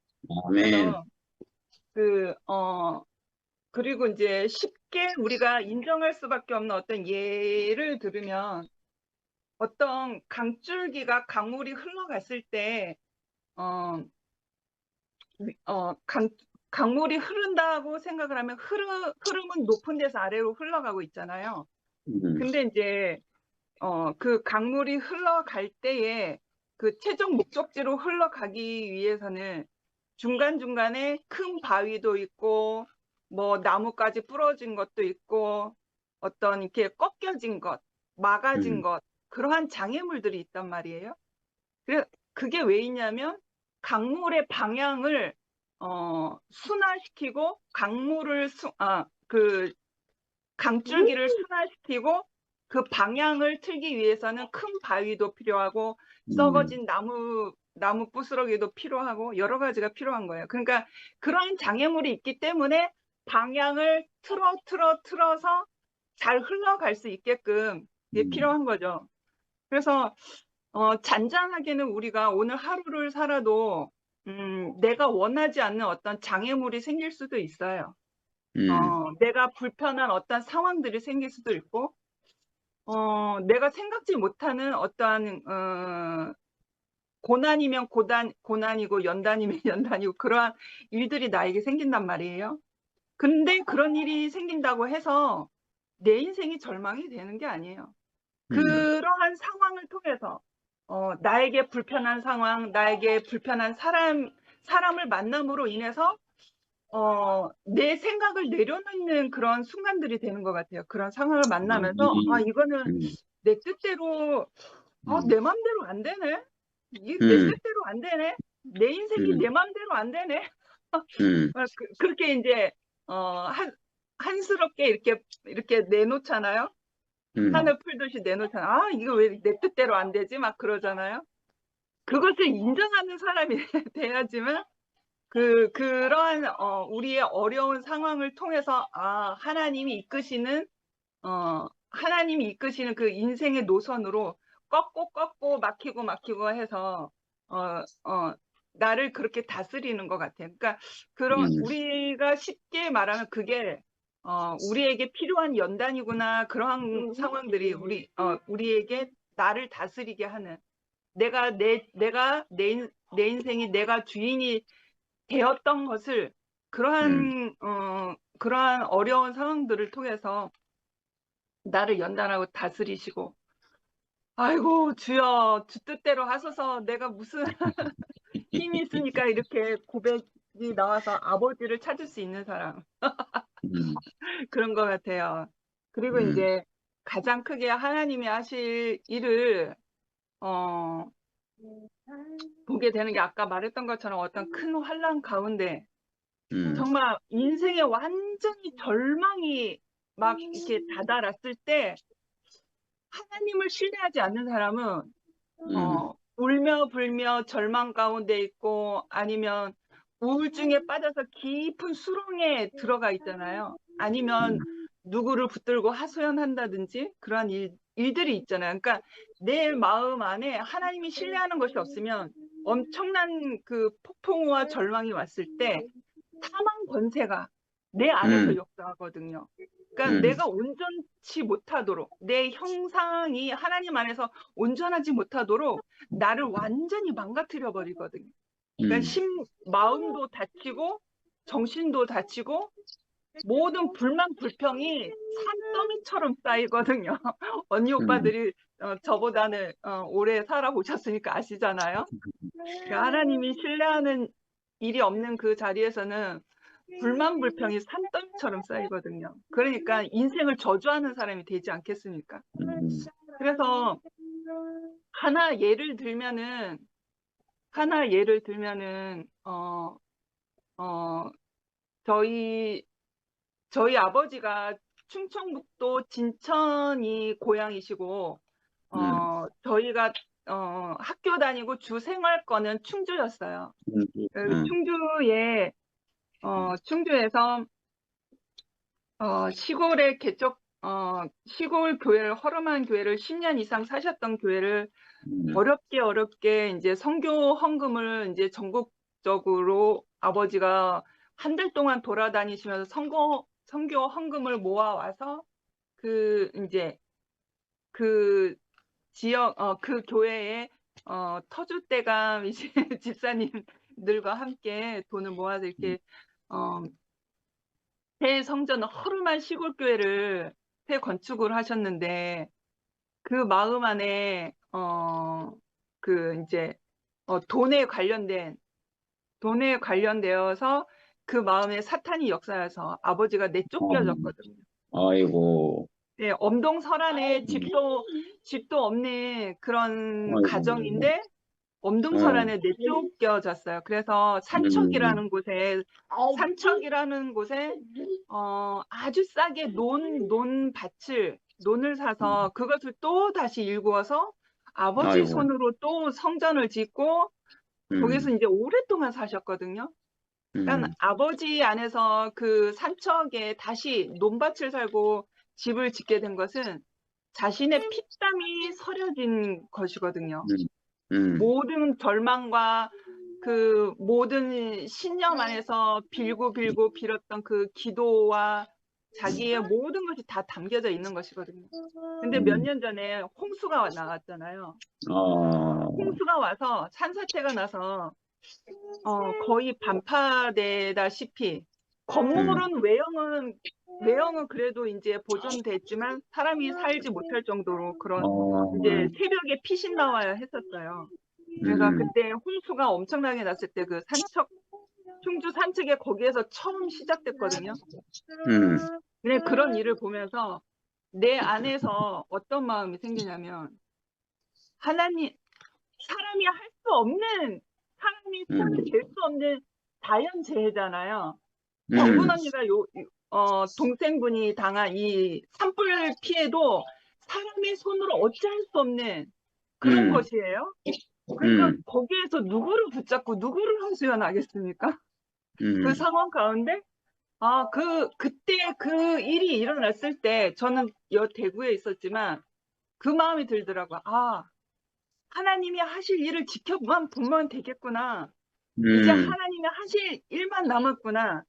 그리고 이제 쉽게 우리가 인정할 수밖에 없는 어떤 예를 들으면 어떤 강줄기가 강물이 흘러갔을 때 강물이 흐른다고 생각을 하면 흐름은 높은 데서 아래로 흘러가고 있잖아요. 근데 이제 그 강물이 흘러갈 때에 그 최종 목적지로 흘러가기 위해서는 중간중간에 큰 바위도 있고 뭐 나무까지 부러진 것도 있고 어떤 이렇게 꺾여진 것, 막아진 것, 그러한 장애물들이 있단 말이에요. 그게 왜 있냐면 강물의 방향을 순환시키고 강줄기를 순환시키고 그 방향을 틀기 위해서는 큰 바위도 필요하고 썩어진 나무 부스러기도 필요하고 여러 가지가 필요한 거예요. 그러니까 그런 장애물이 있기 때문에 방향을 틀어서 잘 흘러갈 수 있게끔 그게 필요한 거죠. 그래서 잔잔하게는 우리가 오늘 하루를 살아도 내가 원하지 않는 어떤 장애물이 생길 수도 있어요. 내가 불편한 어떤 상황들이 생길 수도 있고, 내가 생각지 못하는 어떠한 고난이면 고난이고 연단이면 연단이고 그러한 일들이 나에게 생긴단 말이에요. 근데 그런 일이 생긴다고 해서 내 인생이 절망이 되는 게 아니에요. 그러한 상황을 통해서 나에게 불편한 상황, 나에게 불편한 사람을 만남으로 인해서 내 생각을 내려놓는 그런 순간들이 되는 것 같아요. 그런 상황을 만나면서 이거는 내 뜻대로 내 맘대로 안 되네. 이게 내 뜻대로 안 되네. 내 인생이 내 맘대로 안 되네. 그렇게 이제 한스럽게 이렇게 내놓잖아요. 하늘 풀듯이 내놓잖아요. 이거 왜 내 뜻대로 안 되지? 막 그러잖아요. 그것을 인정하는 사람이 돼야지만 그러한 우리의 어려운 상황을 통해서 하나님이 이끄시는 그 인생의 노선으로 꺾고 막히고 해서 나를 그렇게 다스리는 것 같아요. 그러니까 우리가 쉽게 말하면 그게 우리에게 필요한 연단이구나. 그러한 상황들이 우리에게 나를 다스리게 하는 내가 내 인생이 내가 주인이 되었던 것을 그러한 어려운 상황들을 통해서 나를 연단하고 다스리시고, 아이고 주여 주 뜻대로 하소서. 내가 무슨 힘이 있으니까 이렇게 고백이 나와서 아버지를 찾을 수 있는 사람. 그런 것 같아요. 그리고 이제 가장 크게 하나님이 하실 일을 보게 되는 게 아까 말했던 것처럼 어떤 큰 환난 가운데 정말 인생에 완전히 절망이 막 이렇게 다다랐을 때 하나님을 신뢰하지 않는 사람은 울며 불며 절망 가운데 있고 아니면 우울증에 빠져서 깊은 수렁에 들어가 있잖아요. 아니면 누구를 붙들고 하소연한다든지 그러한 일들이 있잖아요. 그러니까 내 마음 안에 하나님이 신뢰하는 것이 없으면 엄청난 그 폭풍우와 절망이 왔을 때 사망 권세가 내 안에서 역사하거든요. 그러니까 내가 온전치 못하도록 내 형상이 하나님 안에서 온전하지 못하도록 나를 완전히 망가뜨려 버리거든요. 그러니까 마음도 다치고 정신도 다치고 모든 불만 불평이 산더미처럼 쌓이거든요. 언니 오빠들이 저보다는 오래 살아보셨으니까 아시잖아요. 그러니까 하나님이 신뢰하는 일이 없는 그 자리에서는 불만 불평이 산더미처럼 쌓이거든요. 그러니까 인생을 저주하는 사람이 되지 않겠습니까? 그래서 하나 예를 들면은 저희 아버지가 충청북도 진천이 고향이시고 저희가 학교 다니고 주 생활권은 충주였어요. 충주에서 시골의 시골 교회를 허름한 교회를 10년 이상 사셨던 교회를 어렵게 이제 선교 헌금을 이제 전국적으로 아버지가 한 달 동안 돌아다니시면서 선교 헌금을 모아와서 이제 그 지역 그 교회에 터줏대감 이제 집사님들과 함께 돈을 모아서 이렇게 새 성전 허름한 시골 교회를 새 건축을 하셨는데 그 마음 안에 이제 돈에 관련되어서 그 마음에 사탄이 역사해서 아버지가 내쫓겨졌거든요. 아이고. 네, 엄동설안에 집도 없는 그런 가정인데 엄동설안에 내쫓겨졌어요. 그래서 산척이라는 곳에 아주 싸게 논을 사서 그것을 또 다시 일구어서 아버지 아이고. 손으로 또 성전을 짓고 거기서 이제 오랫동안 사셨거든요. 그러니까 아버지 안에서 그 산척에 다시 논밭을 살고 집을 짓게 된 것은 자신의 피땀이 서려진 것이거든요. 음, 모든 절망과 그 모든 신념 안에서 빌고 빌었던 그 기도와 자기의 모든 것이 다 담겨져 있는 것이거든요. 근데 몇 년 전에 홍수가 나왔잖아요. 홍수가 와서 산사태가 나서 거의 반파되다시피 건물은 외형은 그래도 이제 보존됐지만 사람이 살지 못할 정도로 그런 이제 새벽에 피신 나와야 했었어요. 제가 그때 홍수가 엄청나게 났을 때 그 충주 산책에 거기에서 처음 시작됐거든요. 근데 그런 일을 보면서 내 안에서 어떤 마음이 생기냐면 하나님, 사람이 할 수 없는, 사람이 손을 댈 수 없는 자연재해잖아요. 정분 언니가 동생분이 당한 이 산불 피해도 사람의 손으로 어찌할 수 없는 그런 것이에요. 그러니까 거기에서 누구를 붙잡고 누구를 하소연하겠습니까? 그 상황 가운데 그때 그 일이 일어났을 때 저는 대구에 있었지만 그 마음이 들더라고요. 하나님이 하실 일을 지켜만 보면 되겠구나. 이제 하나님이 하실 일만 남았구나.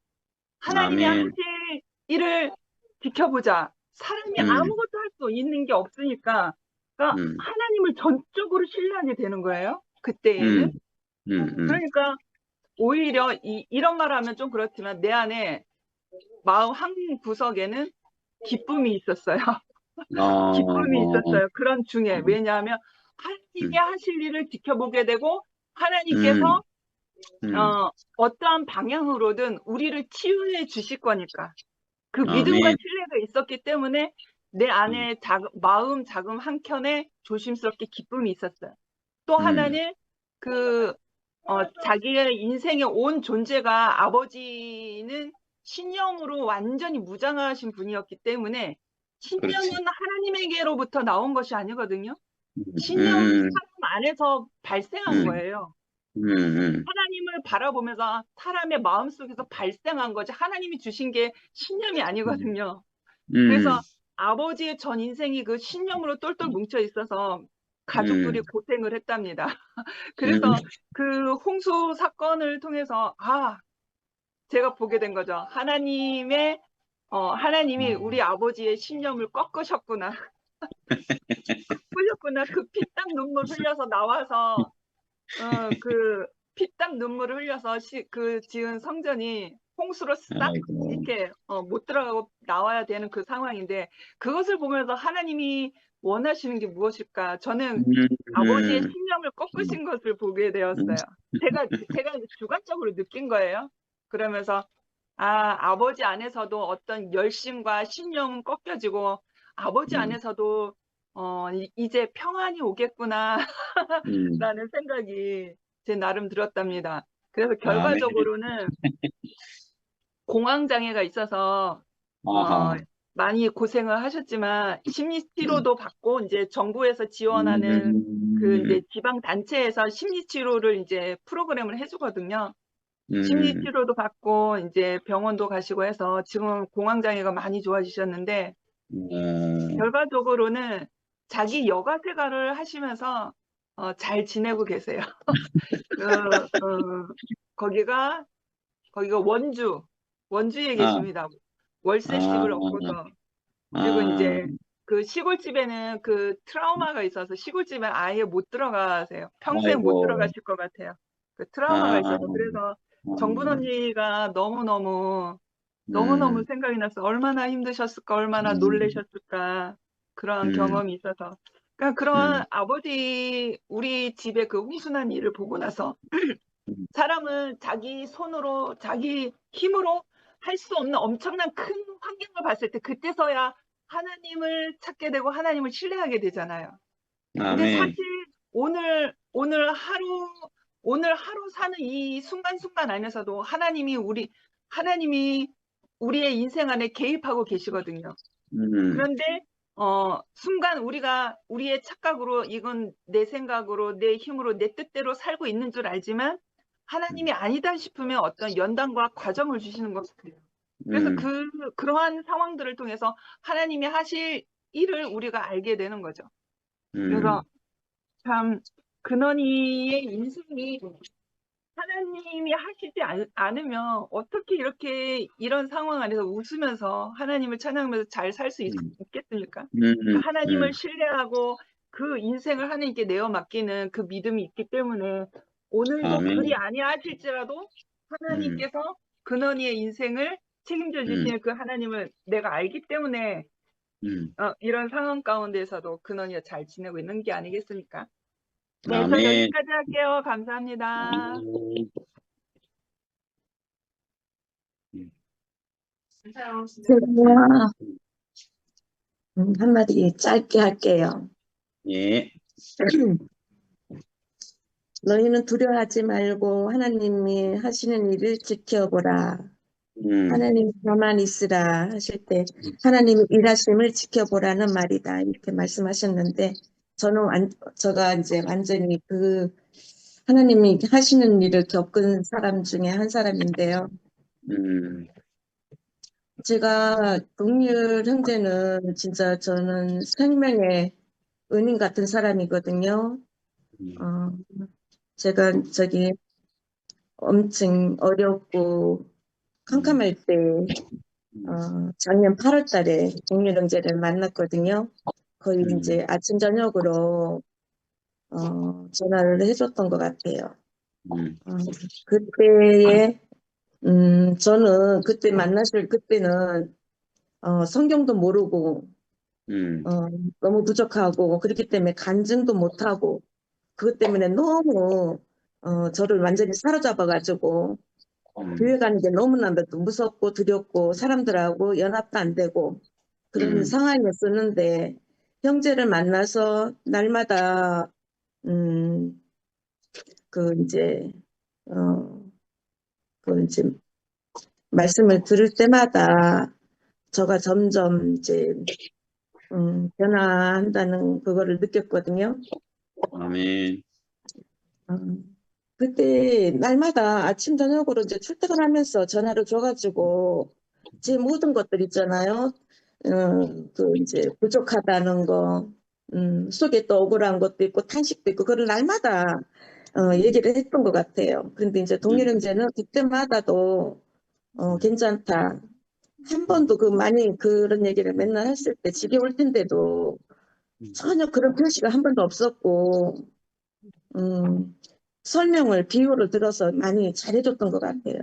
하나님이 아멘. 하실 일을 지켜보자. 사람이 아무것도 할 수 있는 게 없으니까 그러니까 하나님을 전적으로 신뢰하게 되는 거예요. 그때에는. 그러니까 오히려 이런 말을 하면 좀 그렇지만 내 안에 마음 한 구석에는 기쁨이 있었어요. 기쁨이 있었어요. 그런 중에. 왜냐하면 하나님이 하실 일을 지켜보게 되고 하나님께서 어떠한 방향으로든 우리를 치유해 주실 거니까. 그 믿음과 아멘. 신뢰가 있었기 때문에 내 안에 마음 자금 한켠에 조심스럽게 기쁨이 있었어요. 또 하나는 자기의 인생의 온 존재가 아버지는 신령으로 완전히 무장하신 분이었기 때문에 신령은 그렇지. 하나님에게로부터 나온 것이 아니거든요. 신령은 사람 안에서 발생한 거예요. 하나님을 바라보면서 사람의 마음속에서 발생한 거지 하나님이 주신 게 신념이 아니거든요. 그래서 아버지의 전 인생이 그 신념으로 똘똘 뭉쳐 있어서 가족들이 고생을 했답니다. 그래서 그 홍수 사건을 통해서 제가 보게 된 거죠. 하나님이 우리 아버지의 신념을 꺾으셨구나. 꺾으셨구나. 그 피땀 눈물 흘려서 나와서 그 피땀 눈물을 흘려서 그 지은 성전이 홍수로 싹 아이고. 이렇게 못 들어가고 나와야 되는 그 상황인데 그것을 보면서 하나님이 원하시는 게 무엇일까? 저는 아버지의 신념을 꺾으신 것을 보게 되었어요. 제가 주관적으로 느낀 거예요. 그러면서 아버지 안에서도 어떤 열심과 신념은 꺾여지고 아버지 안에서도 이제 평안이 오겠구나 라는 생각이 제 나름 들었답니다. 그래서 결과적으로는 공황장애가 있어서 많이 고생을 하셨지만 심리치료도 받고 이제 정부에서 지원하는 그 이제 지방 단체에서 심리치료를 이제 프로그램을 해주거든요. 심리치료도 받고 이제 병원도 가시고 해서 지금 공황장애가 많이 좋아지셨는데 결과적으로는 자기 여가 생활을 하시면서 잘 지내고 계세요. 거기가 원주에 계십니다. 월세집을 얻고서. 그리고 이제 그 시골집에는 그 트라우마가 있어서 시골집에 아예 못 들어가세요. 평생 못 들어가실 것 같아요. 그 트라우마가 있어서. 그래서 정분 언니가 너무너무 생각이 나서 얼마나 힘드셨을까, 얼마나 놀라셨을까, 그런 경험이 있어서. 그러니까 그런 우리 집의 그 홍순한 일을 보고 나서 사람은 자기 손으로, 자기 힘으로 할 수 없는 엄청난 큰 환경을 봤을 때 그때서야 하나님을 찾게 되고 하나님을 신뢰하게 되잖아요. 근데 사실 오늘 하루 사는 이 순간순간 안에서도 하나님이 우리의 인생 안에 개입하고 계시거든요. 그런데 순간 우리의 착각으로 이건 내 생각으로 내 힘으로 내 뜻대로 살고 있는 줄 알지만 하나님이 아니다 싶으면 어떤 연단과 과정을 주시는 것 같아요. 그래서 그러한 상황들을 통해서 하나님이 하실 일을 우리가 알게 되는 거죠. 그래서 참 근원이의 인생이 하나님이 하시지 않으면 어떻게 이렇게 이런 상황 안에서 웃으면서 하나님을 찬양하면서 잘 살 수 있겠습니까? 그 하나님을 신뢰하고 그 인생을 하나님께 내어 맡기는 그 믿음이 있기 때문에 오늘도 아멘. 그리 아니하실지라도 하나님께서 근원이의 인생을 책임져 주시는 그 하나님을 내가 알기 때문에 이런 상황 가운데서도 근원이가 잘 지내고 있는 게 아니겠습니까? 네, 저 아멘. 여기까지 할게요. 감사합니다. 제가 한마디 짧게 할게요. 예. 너희는 두려워하지 말고 하나님이 하시는 일을 지켜보라. 하나님 가만히 있으라 하실 때 하나님이 일하심을 지켜보라는 말이다. 이렇게 말씀하셨는데 제가 이제 완전히 그 하나님이 하시는 일을 겪은 사람 중에 한 사람인데요. 제가 동률 형제는 진짜 저는 생명의 은인 같은 사람이거든요. 제가 엄청 어렵고 캄캄할 때 작년 8월 달에 동률 형제를 만났거든요. 거의 이제 아침 저녁으로 전화를 해줬던 것 같아요. 그때에 저는 그때 그때는 성경도 모르고 너무 부족하고 그렇기 때문에 간증도 못하고 그것 때문에 너무 저를 완전히 사로잡아가지고 교회 가는 게 너무나도 무섭고 두렵고 사람들하고 연합도 안 되고 그런 상황이었었는데 형제를 만나서 날마다 이제 말씀을 들을 때마다 저가 점점 이제 변화한다는 그거를 느꼈거든요. 아멘. 그때 날마다 아침 저녁으로 이제 출퇴근하면서 전화를 줘가지고 제 모든 것들 있잖아요. 이제 부족하다는 거, 속에 또 억울한 것도 있고 탄식도 있고 그걸 날마다 얘기를 했던 것 같아요. 근데 이제 동일 형제는 그때마다도 괜찮다. 한 번도 많이 그런 얘기를 맨날 했을 때 지겨울 텐데도 전혀 그런 표시가 한 번도 없었고 설명을 비유를 들어서 많이 잘해줬던 것 같아요.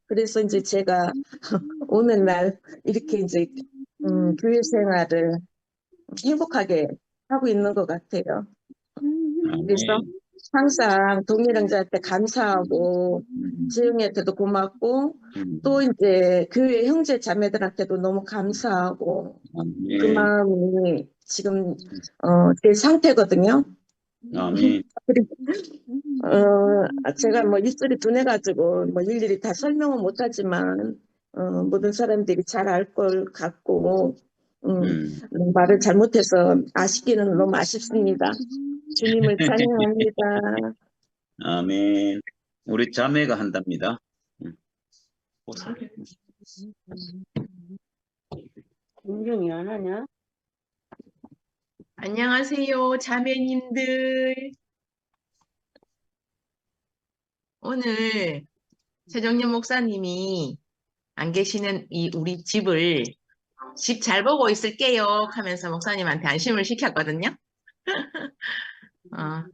그래서 이제 제가 오늘날 이렇게 이제 교회 생활을 행복하게 하고 있는 것 같아요. 그래서 항상 동일 형제한테 감사하고 지영이한테도 고맙고 또 이제 교회 형제 자매들한테도 너무 감사하고 그 마음이 지금 제 상태거든요. 아멘. 제가 뭐 입술이 둔해가지고 뭐 일일이 다 설명은 못하지만 모든 사람들이 잘 알 걸 같고 말을 잘못해서 아쉽기는 너무 아쉽습니다. 주님을 찬양합니다. 아멘. 우리 자매가 한답니다. 인정이 안 하냐? 안녕하세요, 자매님들. 오늘 최정년 목사님이 안 계시는 우리 집을 집 잘 보고 있을게요 하면서 목사님한테 안심을 시켰거든요.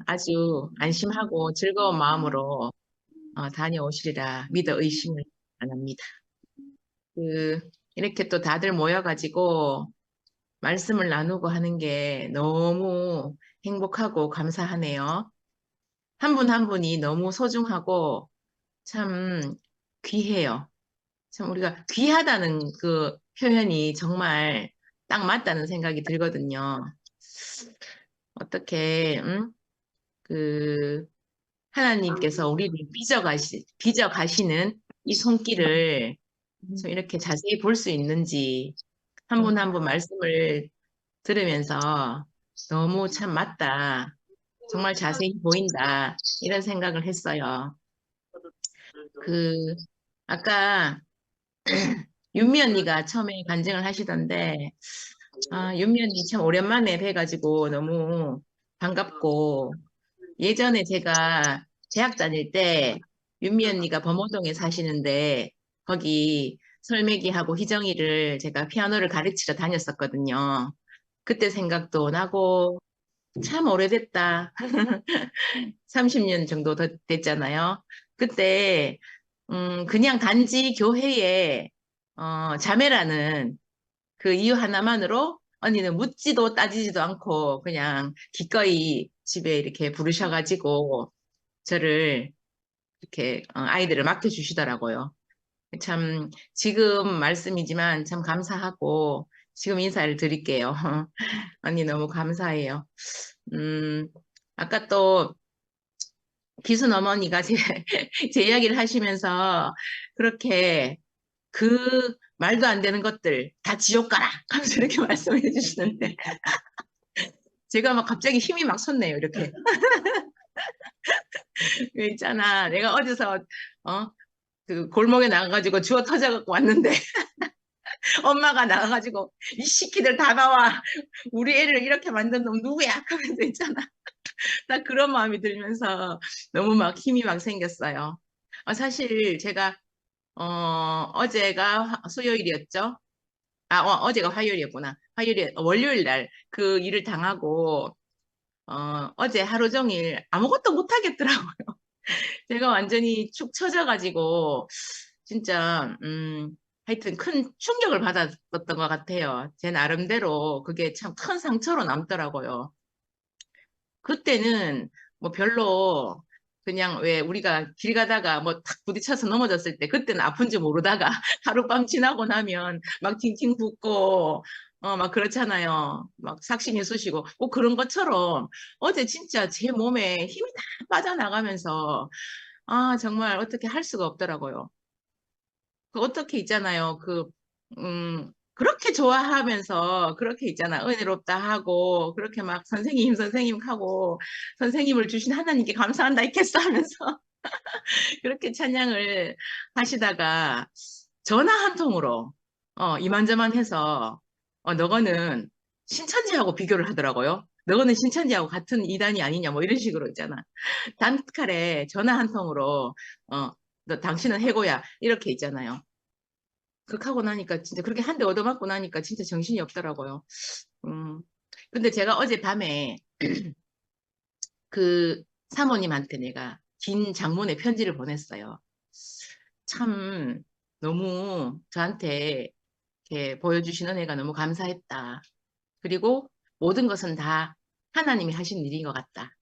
아주 안심하고 즐거운 마음으로 다녀오시리라 믿어 의심을 안 합니다. 이렇게 또 다들 모여가지고 말씀을 나누고 하는 게 너무 행복하고 감사하네요. 한 분 한 분이 너무 소중하고 참 귀해요. 참 우리가 귀하다는 그 표현이 정말 딱 맞다는 생각이 들거든요. 어떻게 하나님께서 우리를 빚어가시는 이 손길을 좀 이렇게 자세히 볼 수 있는지 한 분 한 분 말씀을 들으면서 너무 참 맞다. 정말 자세히 보인다. 이런 생각을 했어요. 아까 윤미 언니가 처음에 간증을 하시던데 윤미 언니 참 오랜만에 뵈가지고 너무 반갑고, 예전에 제가 대학 다닐 때 윤미 언니가 범호동에 사시는데 거기 설매기하고 희정이를 제가 피아노를 가르치러 다녔었거든요. 그때 생각도 나고 참 오래됐다. 30년 정도 됐잖아요. 그때 그냥 단지 교회에 자매라는 그 이유 하나만으로 언니는 묻지도 따지지도 않고 그냥 기꺼이 집에 이렇게 부르셔가지고 저를 이렇게 아이들을 맡겨주시더라고요. 참 지금 말씀이지만 참 감사하고 지금 인사를 드릴게요. 언니 너무 감사해요. 음, 아까 또 기순 어머니가 제 이야기를 하시면서 그렇게 그 말도 안 되는 것들 다 지옥 가라 하면서 이렇게 말씀해 주시는데 제가 막 갑자기 힘이 막 솟네요. 이렇게. 있잖아. 내가 어디서 그 골목에 나가가지고 주워 터져갖고 왔는데 엄마가 나가가지고 이 시키들 다 나와. 우리 애를 이렇게 만든 놈 누구야? 하면서 있잖아. 나 그런 마음이 들면서 너무 막 힘이 막 생겼어요. 사실 제가 어제가 수요일이었죠. 어제가 화요일이었구나. 월요일 날 그 일을 당하고 어제 하루 종일 아무것도 못 하겠더라고요. 제가 완전히 축 처져가지고 진짜 하여튼 큰 충격을 받았던 것 같아요. 제 나름대로 그게 참 큰 상처로 남더라고요. 그때는 뭐 별로 그냥 왜 우리가 길 가다가 뭐 탁 부딪혀서 넘어졌을 때 그때는 아픈지 모르다가 하룻밤 지나고 나면 막 팅팅 붓고 막 그렇잖아요. 막 삭신이 쑤시고 꼭 그런 것처럼 어제 진짜 제 몸에 힘이 다 빠져나가면서 정말 어떻게 할 수가 없더라고요. 그 어떻게 있잖아요. 그렇게 좋아하면서 그렇게 있잖아. 은혜롭다 하고 그렇게 막 선생님 하고 선생님을 주신 하나님께 감사한다 했겠어 하면서 그렇게 찬양을 하시다가 전화 한 통으로 이만저만 해서 너거는 신천지하고 비교를 하더라고요. 너거는 신천지하고 같은 이단이 아니냐 뭐 이런 식으로 있잖아. 단칼에 전화 한 통으로 너 당신은 해고야 이렇게 있잖아요. 그렇게 하고 나니까 진짜 그렇게 한 대 얻어맞고 나니까 진짜 정신이 없더라고요. 근데 제가 어젯밤에 그 사모님한테 내가 긴 장문의 편지를 보냈어요. 참 너무 저한테 이렇게 보여주신 은혜가 너무 감사했다. 그리고 모든 것은 다 하나님이 하신 일인 것 같다.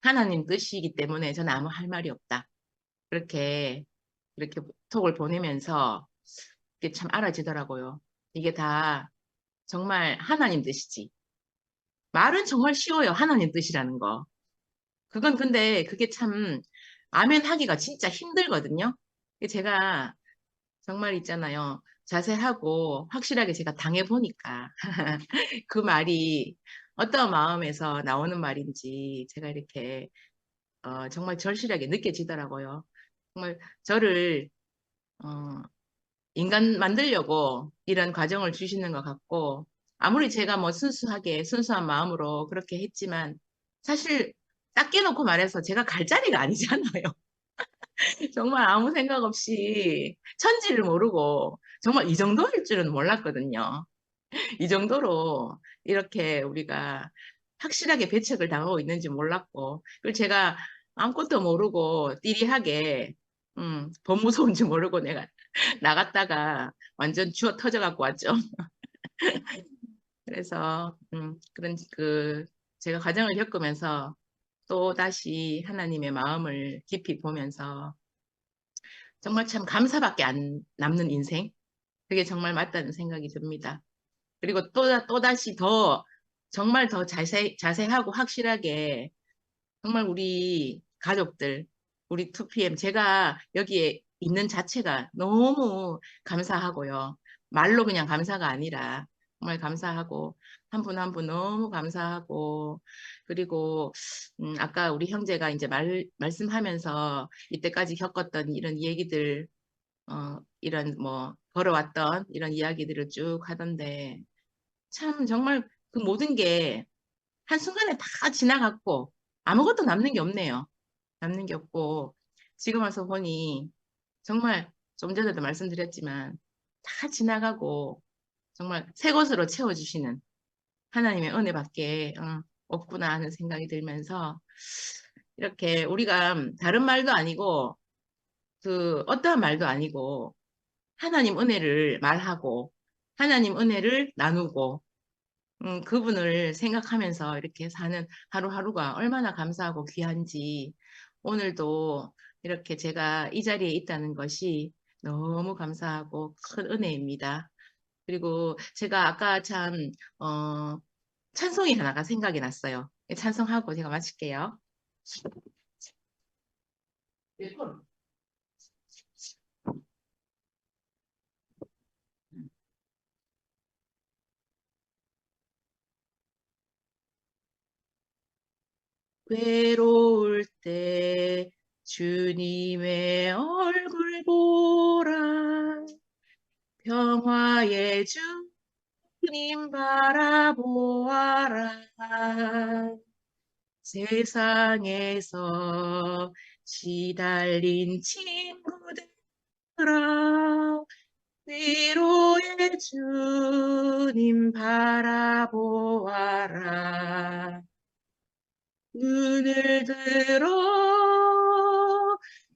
하나님 뜻이기 때문에 저는 아무 할 말이 없다. 그렇게 톡을 보내면서 이게 참 알아지더라고요. 이게 다 정말 하나님 뜻이지. 말은 정말 쉬워요. 하나님 뜻이라는 거. 그건 근데 그게 참 아멘 하기가 진짜 힘들거든요. 제가 정말 있잖아요. 자세하고 확실하게 제가 당해보니까 그 말이 어떤 마음에서 나오는 말인지 제가 이렇게 정말 절실하게 느껴지더라고요. 정말 저를 인간 만들려고 이런 과정을 주시는 것 같고 아무리 제가 뭐 순수한 마음으로 그렇게 했지만 사실 딱 깨놓고 말해서 제가 갈 자리가 아니잖아요. 정말 아무 생각 없이 천지를 모르고 정말 이 정도일 줄은 몰랐거든요. 이 정도로 이렇게 우리가 확실하게 배척을 당하고 있는지 몰랐고 그리고 제가 아무것도 모르고 띠리하게 법 무서운지 모르고 내가 나갔다가 완전 주워 터져갖고 왔죠. 그래서 그런 제가 과정을 겪으면서 또 다시 하나님의 마음을 깊이 보면서 정말 참 감사밖에 안 남는 인생 그게 정말 맞다는 생각이 듭니다. 그리고 또다시 정말 더 자세하고 확실하게 정말 우리 가족들 우리 2PM 제가 여기에 있는 자체가 너무 감사하고요. 말로 그냥 감사가 아니라 정말 감사하고 한 분 한 분 너무 감사하고 그리고 아까 우리 형제가 이제 말씀하면서 이때까지 겪었던 이런 얘기들 이런 뭐 걸어왔던 이런 이야기들을 쭉 하던데 참 정말 그 모든 게 한순간에 다 지나갔고 아무것도 남는 게 없네요. 남는 게 없고 지금 와서 보니 정말 좀 전에도 말씀드렸지만 다 지나가고 정말 새 것으로 채워주시는 하나님의 은혜밖에 없구나 하는 생각이 들면서 이렇게 우리가 다른 말도 아니고 그 어떠한 말도 아니고 하나님 은혜를 말하고 하나님 은혜를 나누고 그분을 생각하면서 이렇게 사는 하루하루가 얼마나 감사하고 귀한지 오늘도 이렇게 제가 이 자리에 있다는 것이 너무 감사하고 큰 은혜입니다. 그리고 제가 아까 참 찬송이 하나가 생각이 났어요. 찬송하고 제가 마칠게요. 외로울 때 주님의 얼굴 보라. 평화의 주님 바라보아라. 세상에서 시달린 친구들아, 위로의 주님 바라보아라. 눈을 들어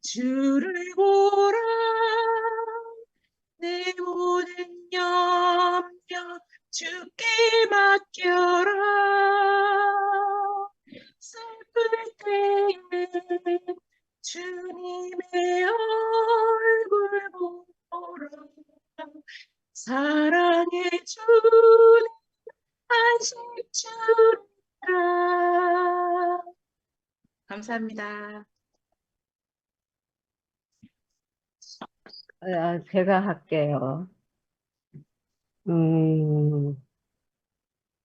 주를 보라. 내 모든 염려 주께 맡겨라. 슬플 때에 주님의 얼굴 보라. 사랑의 주님 안식 주라. 감사합니다. 제가 할게요.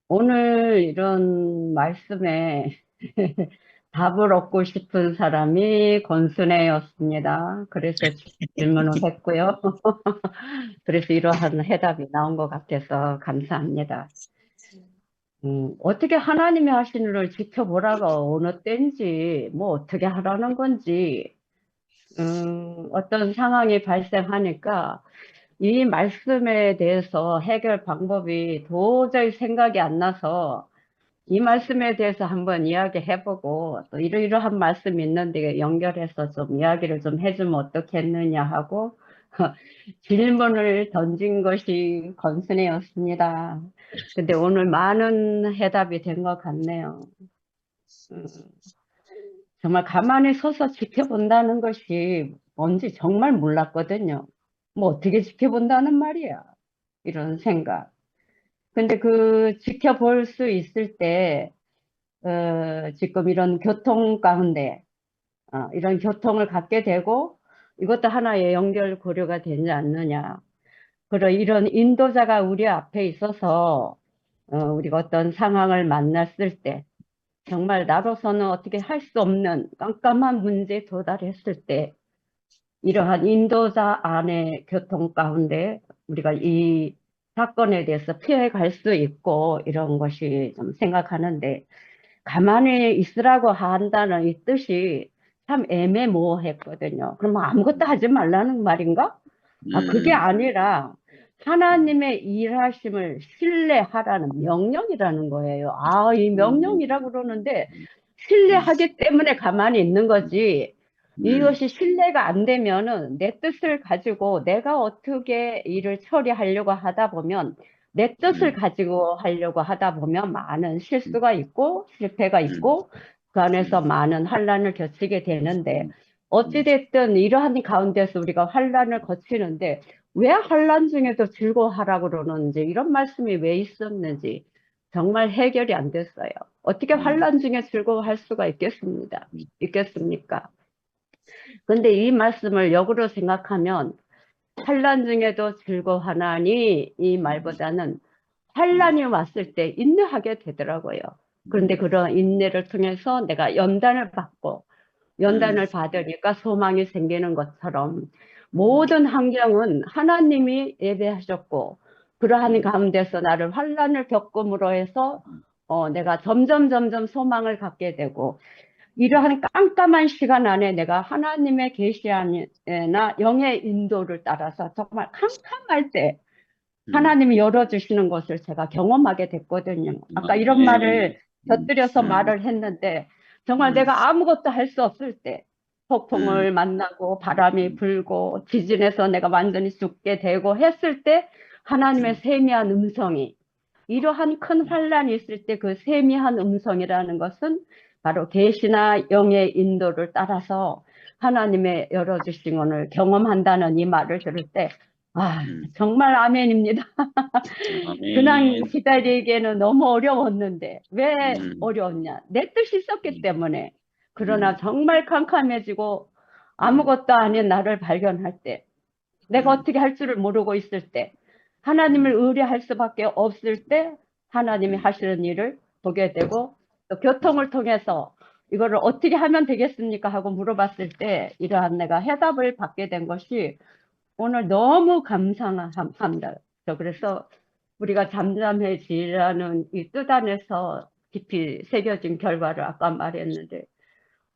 오늘 이런 말씀에 답을 얻고 싶은 사람이 권순애였습니다. 그래서 질문을 했고요. 그래서 이러한 해답이 나온 것 같아서 감사합니다. 어떻게 하나님이 하시는 걸 지켜보라고 어느 때인지 뭐 어떻게 하라는 건지 어떤 상황이 발생하니까 이 말씀에 대해서 해결 방법이 도저히 생각이 안 나서 이 말씀에 대해서 한번 이야기해보고 또 이러이러한 말씀이 있는데 연결해서 좀 이야기를 좀 해주면 어떻겠느냐 하고 질문을 던진 것이 권순애였습니다. 근데 오늘 많은 해답이 된 것 같네요. 정말 가만히 서서 지켜본다는 것이 뭔지 정말 몰랐거든요. 뭐 어떻게 지켜본다는 말이야. 이런 생각. 근데 그 지켜볼 수 있을 때 지금 이런 교통 가운데 이런 교통을 갖게 되고 이것도 하나의 연결 고려가 되지 않느냐. 그런 이런 인도자가 우리 앞에 있어서 우리가 어떤 상황을 만났을 때 정말 나로서는 어떻게 할 수 없는 깜깜한 문제에 도달했을 때 이러한 인도자 안의 교통 가운데 우리가 이 사건에 대해서 피해 갈 수 있고 이런 것이 좀 생각하는데 가만히 있으라고 한다는 이 뜻이 참 애매모호했거든요. 그럼 아무것도 하지 말라는 말인가? 그게 아니라 하나님의 일하심을 신뢰하라는 명령이라는 거예요. 이 명령이라고 그러는데 신뢰하기 때문에 가만히 있는 거지. 이것이 신뢰가 안 되면은 내 뜻을 가지고 내가 어떻게 일을 처리하려고 하다 보면 내 뜻을 가지고 하려고 하다 보면 많은 실수가 있고 실패가 있고 그 안에서 많은 환란을 겪게 되는데 어찌됐든 이러한 가운데서 우리가 환란을 거치는데 왜 환란 중에도 즐거워하라고 그러는지 이런 말씀이 왜 있었는지 정말 해결이 안 됐어요. 어떻게 환란 중에 즐거워할 수가 있겠습니까? 근데 이 말씀을 역으로 생각하면 환란 중에도 즐거워하나니 이 말보다는 환란이 왔을 때 인내하게 되더라고요. 그런데 그런 인내를 통해서 내가 연단을 받고 연단을 받으니까 소망이 생기는 것처럼 모든 환경은 하나님이 예배하셨고 그러한 가운데서 나를 환란을 겪음으로 해서 내가 점점 소망을 갖게 되고, 이러한 깜깜한 시간 안에 내가 하나님의 계시나 영의 인도를 따라서 정말 캄캄할 때 하나님이 열어주시는 것을 제가 경험하게 됐거든요. 아까 이런 말을 곁들여서 말을 했는데, 정말 내가 아무것도 할 수 없을 때, 폭풍을 만나고 바람이 불고 지진에서 내가 완전히 죽게 되고 했을 때 하나님의 세미한 음성이, 이러한 큰 환란이 있을 때 그 세미한 음성이라는 것은 바로 계시나 영의 인도를 따라서 하나님의 열어주신 것을 경험한다는 이 말을 들을 때 정말 아멘입니다. 그냥 아멘. 기다리기에는 너무 어려웠는데, 왜 어려웠냐? 내 뜻이 있었기 때문에. 그러나 정말 캄캄해지고 아무것도 아닌 나를 발견할 때, 내가 어떻게 할 줄을 모르고 있을 때, 하나님을 의뢰할 수밖에 없을 때 하나님이 하시는 일을 보게 되고, 또 교통을 통해서 이거를 어떻게 하면 되겠습니까 하고 물어봤을 때 이러한 내가 해답을 받게 된 것이 오늘 너무 감사합니다. 그래서 우리가 잠잠해지라는 이 뜻 안에서 깊이 새겨진 결과를 아까 말했는데,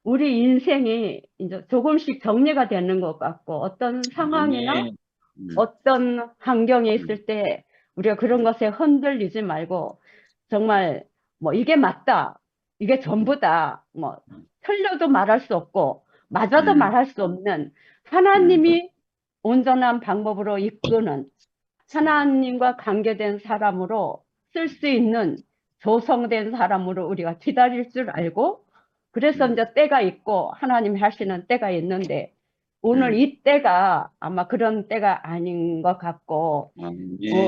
우리 인생이 이제 조금씩 정리가 되는 것 같고, 어떤 상황이나 아멘. 어떤 환경에 있을 때 우리가 그런 것에 흔들리지 말고, 정말 뭐 이게 맞다, 이게 전부다, 뭐 틀려도 말할 수 없고 맞아도 말할 수 없는, 하나님이 온전한 방법으로 이끄는, 하나님과 관계된 사람으로 쓸 수 있는 조성된 사람으로 우리가 기다릴 줄 알고, 그래서 이제 때가 있고 하나님이 하시는 때가 있는데, 오늘 이 때가 아마 그런 때가 아닌 것 같고,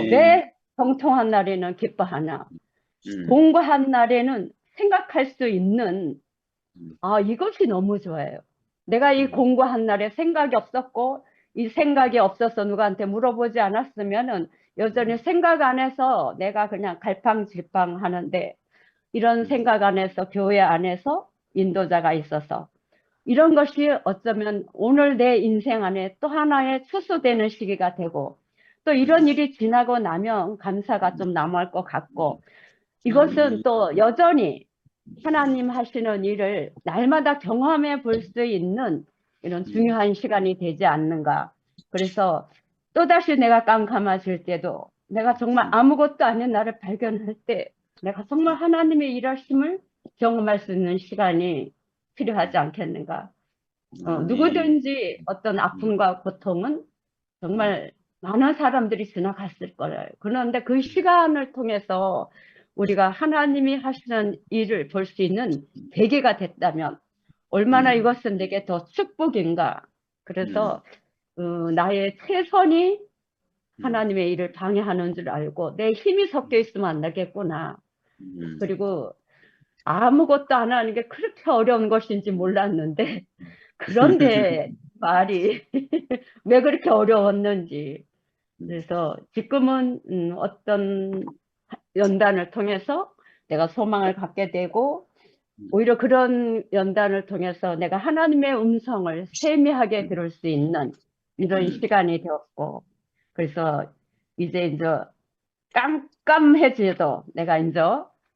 왜 형통한 날에는 기뻐하나, 공고한 날에는 생각할 수 있는, 이것이 너무 좋아요. 내가 이 공고한 날에 생각이 없었고, 이 생각이 없어서 누구한테 물어보지 않았으면은 여전히 생각 안에서 내가 그냥 갈팡질팡 하는데, 이런 생각 안에서, 교회 안에서 인도자가 있어서 이런 것이 어쩌면 오늘 내 인생 안에 또 하나의 추수되는 시기가 되고, 또 이런 일이 지나고 나면 감사가 좀 남을 것 같고, 이것은 또 여전히 하나님 하시는 일을 날마다 경험해 볼 수 있는 이런 중요한 시간이 되지 않는가. 그래서 또다시 내가 깜깜해질 때도, 내가 정말 아무것도 아닌 나를 발견할 때 내가 정말 하나님의 일하심을 경험할 수 있는 시간이 필요하지 않겠는가. 누구든지 어떤 아픔과 고통은 정말 많은 사람들이 지나갔을 거예요. 그런데 그 시간을 통해서 우리가 하나님이 하시는 일을 볼 수 있는 계기가 됐다면 얼마나 이것은 내게 더 축복인가. 그래서 나의 최선이 하나님의 일을 방해하는 줄 알고, 내 힘이 섞여 있으면 안 되겠구나. 그리고 아무것도 안 하는 게 그렇게 어려운 것인지 몰랐는데, 그런데 말이 왜 그렇게 어려웠는지. 그래서 지금은 어떤 연단을 통해서 내가 소망을 갖게 되고, 오히려 그런 연단을 통해서 내가 하나님의 음성을 세미하게 들을 수 있는 이런 시간이 되었고, 그래서 이제 깜깜해져도 내가 이제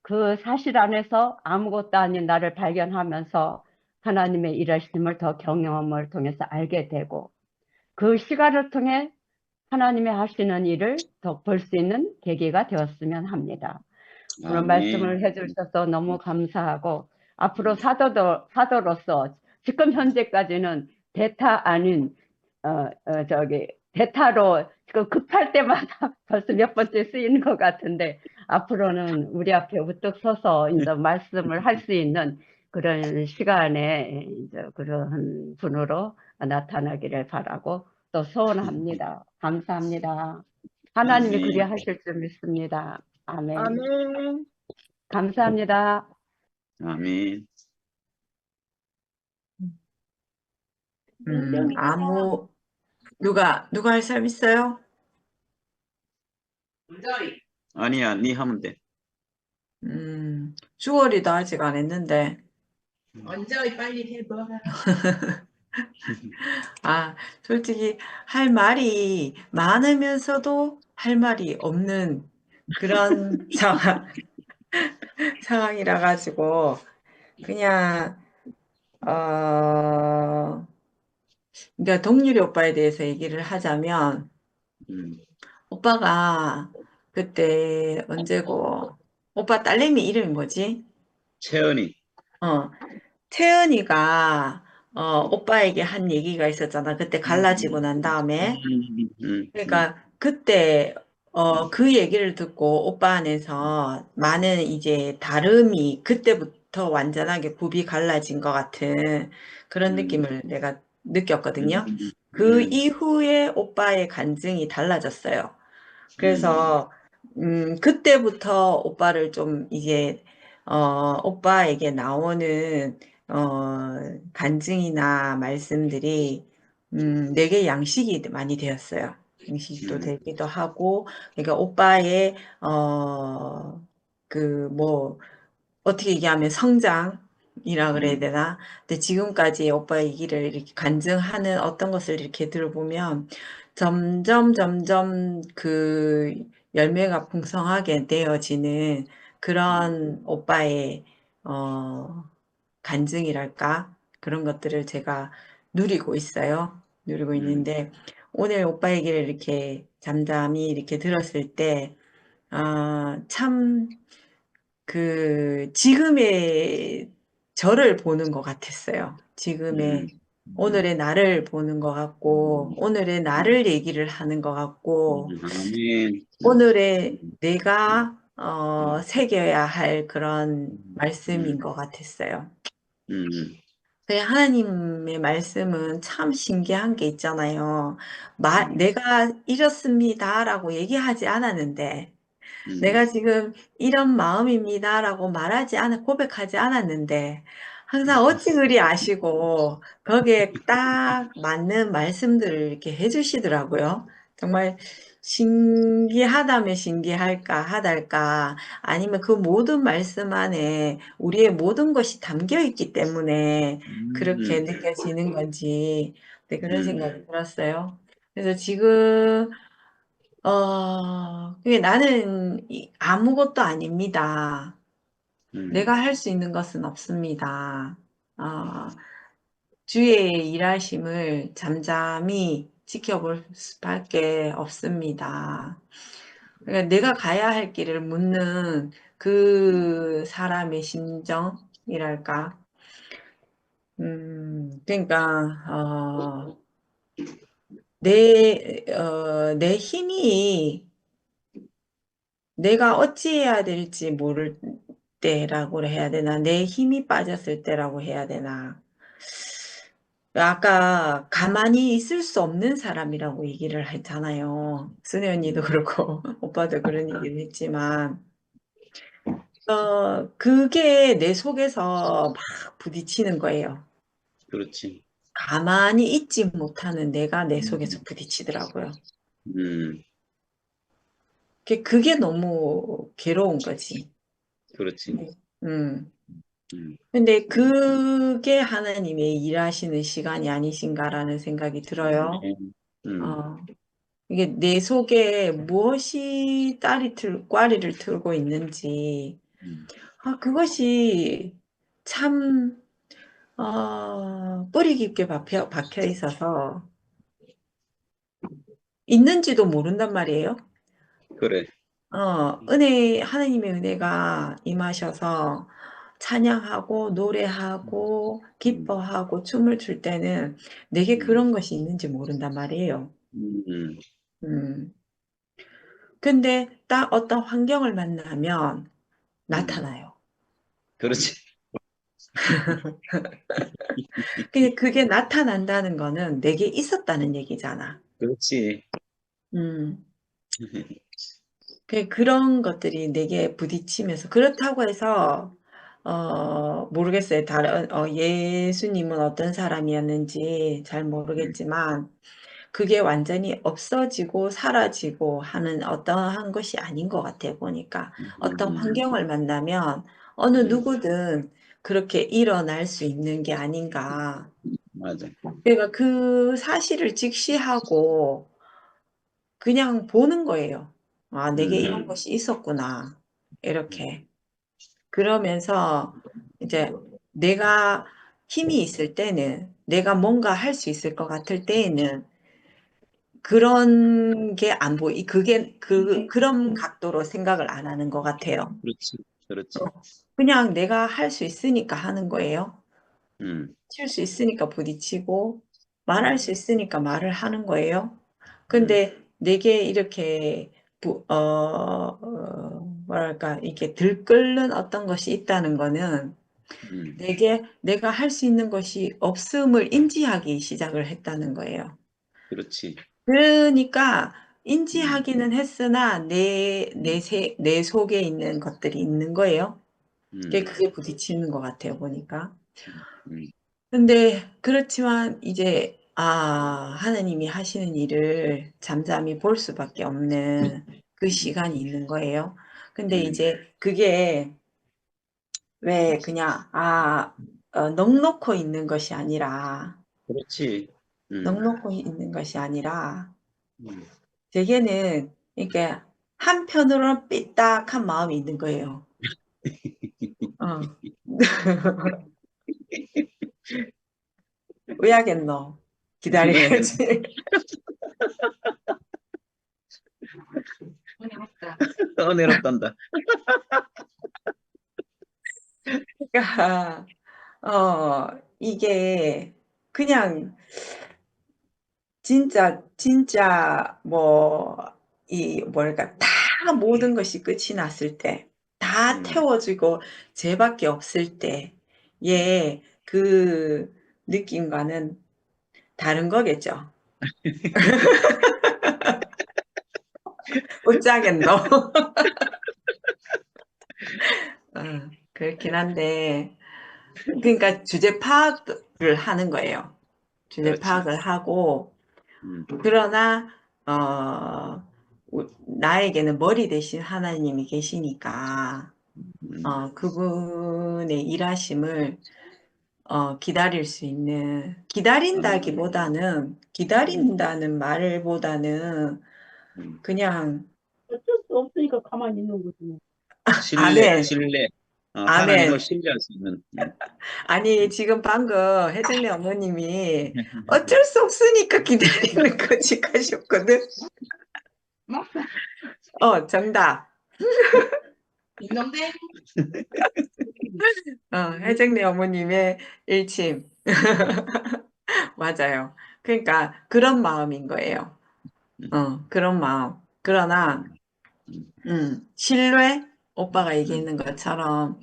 그 사실 안에서 아무것도 아닌 나를 발견하면서 하나님의 일하심을 더 경험을 통해서 알게 되고, 그 시간을 통해 하나님의 하시는 일을 더 볼 수 있는 계기가 되었으면 합니다. 오늘 말씀을 해주셔서 너무 감사하고, 앞으로 사도로서 지금 현재까지는 대타 아닌 대타로 급할 때마다 벌써 몇 번째 쓰이는 것 같은데, 앞으로는 우리 앞에 우뚝 서서 이제 말씀을 할 수 있는 그런 시간에 이제 그런 분으로 나타나기를 바라고 또 소원합니다. 감사합니다. 하나님이 그리 하실 줄 믿습니다. 아멘. 아멘. 감사합니다. 아멘. 누가 할 사람 있어요? 아니야, 네 하면 돼. 주월이도 아직 안 했는데. 언제 빨리 해봐. 솔직히 할 말이 많으면서도 할 말이 없는 그런 상황이라 가지고 그냥 그러니까 동률이 오빠에 대해서 얘기를 하자면 오빠가 그때 언제고 오빠 딸내미 이름이 뭐지? 채연이. 태연이가 오빠에게 한 얘기가 있었잖아. 그때 갈라지고 난 다음에. 그러니까 그때 그 얘기를 듣고 오빠 안에서 많은 이제 다름이 그때부터 완전하게 굽이 갈라진 것 같은 그런 느낌을 내가 느꼈거든요. 그 이후에 오빠의 간증이 달라졌어요. 그래서 그때부터 오빠를 좀 이제 오빠에게 나오는 간증이나 말씀들이 내게 양식이 많이 되었어요. 양식도 되기도 하고, 그러니까 오빠의 그 뭐 어떻게 얘기하면 성장이라 그래야 되나? 근데 지금까지 오빠의 얘기를 이렇게 간증하는 어떤 것을 이렇게 들어보면 점점 그 열매가 풍성하게 되어지는 그런 오빠의 간증이랄까? 그런 것들을 제가 누리고 있어요. 누리고 있는데 오늘 오빠 얘기를 이렇게 잠잠히 이렇게 들었을 때 참 그 지금의 저를 보는 것 같았어요. 지금의 오늘의 나를 보는 것 같고 오늘의 나를 얘기를 하는 것 같고 아멘. 오늘의 내가 새겨야 할 그런 말씀인 것 같았어요. 하나님의 말씀은 참 신기한 게 있잖아요. 내가 이렇습니다라고 얘기하지 않았는데 내가 지금 이런 마음입니다라고 고백하지 않았는데 항상 어찌 그리 아시고 거기에 딱 맞는 말씀들을 이렇게 해주시더라고요. 정말 신기하다면 신기할까 하달까 아니면 그 모든 말씀 안에 우리의 모든 것이 담겨 있기 때문에 그렇게 느껴지는 건지 네, 그런 생각이 들었어요. 그래서 지금 그게 나는 아무것도 아닙니다. 내가 할 수 있는 것은 없습니다. 주의 일하심을 잠잠히 지켜볼 수밖에 없습니다. 그러니까 내가 가야 할 길을 묻는 그 사람의 심정이랄까. 그러니까 내 힘이 내가 어찌해야 될지 모를 때라고 해야 되나? 내 힘이 빠졌을 때라고 해야 되나? 아까 가만히 있을 수 없는 사람이라고 얘기를 했잖아요. 순혜 언니도 그렇고 오빠도 그런 얘기를 했지만 그게 내 속에서 막 부딪히는 거예요. 그렇지. 가만히 있지 못하는 내가 내 속에서 부딪히더라고요. 그게 너무 괴로운 거지. 그렇지. 근데 그게 하나님의 일하시는 시간이 아니신가라는 생각이 들어요. 이게 내 속에 무엇이 꽈리를 틀고 있는지, 그것이 참, 뿌리 깊게 박혀 있어서 있는지도 모른단 말이에요. 그래. 하나님의 은혜가 임하셔서 찬양하고 노래하고 기뻐하고 춤을 출 때는 내게 그런 것이 있는지 모른단 말이에요. 근데 딱 어떤 환경을 만나면 나타나요. 그렇지. 그게 나타난다는 거는 내게 있었다는 얘기잖아. 그렇지. 그런 것들이 내게 부딪히면서 그렇다고 해서 모르겠어요. 예수님은 어떤 사람이었는지 잘 모르겠지만 그게 완전히 없어지고 사라지고 하는 어떠한 것이 아닌 것 같아요. 보니까 어떤 환경을 만나면 어느 누구든 그렇게 일어날 수 있는 게 아닌가. 맞아. 그러니까 그 사실을 직시하고 그냥 보는 거예요. 아, 내게 이런 것이 있었구나. 이렇게. 그러면서 이제 내가 힘이 있을 때는, 내가 뭔가 할 수 있을 것 같을 때에는 그런 게 안 그런 각도로 생각을 안 하는 것 같아요. 그렇지, 그렇지. 그냥 내가 할 수 있으니까 하는 거예요. 음, 칠 수 있으니까 부딪히고, 말할 수 있으니까 말을 하는 거예요. 음, 근데 내게 이렇게, 뭐랄까, 이렇게 들끓는 어떤 것이 있다는 거는 음, 내가 할 수 있는 것이 없음을 인지하기 시작을 했다는 거예요. 그렇지. 그러니까 음, 인지하기는 했으나 내 속에 있는 것들이 있는 거예요. 음, 그게 부딪히는 것 같아요, 보니까. 음, 근데 그렇지만 이제 하나님이 하시는 일을 잠잠히 볼 수밖에 없는 그 시간이 있는 거예요. 근데 이제 그게 왜 그냥 넉놓고 있는 것이 아니라 그렇지. 넉놓고 있는 것이 아니라 음. 대개는 이렇게 한편으로는 삐딱한 마음이 있는 거예요. 어. 왜 하겠노? 기다려야지. 은혜롭단다. 그러니까 이게 그냥 진짜 뭐랄까 다 모든 것이 끝이 났을 때, 다 태워지고 쟤밖에 없을 때의 그 느낌과는 다른 거겠죠. 웃자겠노? 그렇긴 한데, 그러니까 주제 파악을 하는 거예요. 주제 그렇지. 파악을 하고, 그러나 나에게는 머리 대신 하나님이 계시니까 그분의 일하심을 기다릴 수 있는, 기다린다는 말보다는 그냥 어쩔 수 없으니까 가만히 있는 거지. 뭐. 신뢰, 아멘, 신뢰. 하나님을 아멘. 신뢰할 수 있는. 아니 지금 방금 혜정네 어머님이 어쩔 수 없으니까 기다리는 거지 하셨거든. 정답. 딩동댕. 혜정네 어머님의 일침. 맞아요. 그러니까 그런 마음인 거예요. 그런 마음. 그러나 신뢰? 오빠가 얘기했는 것처럼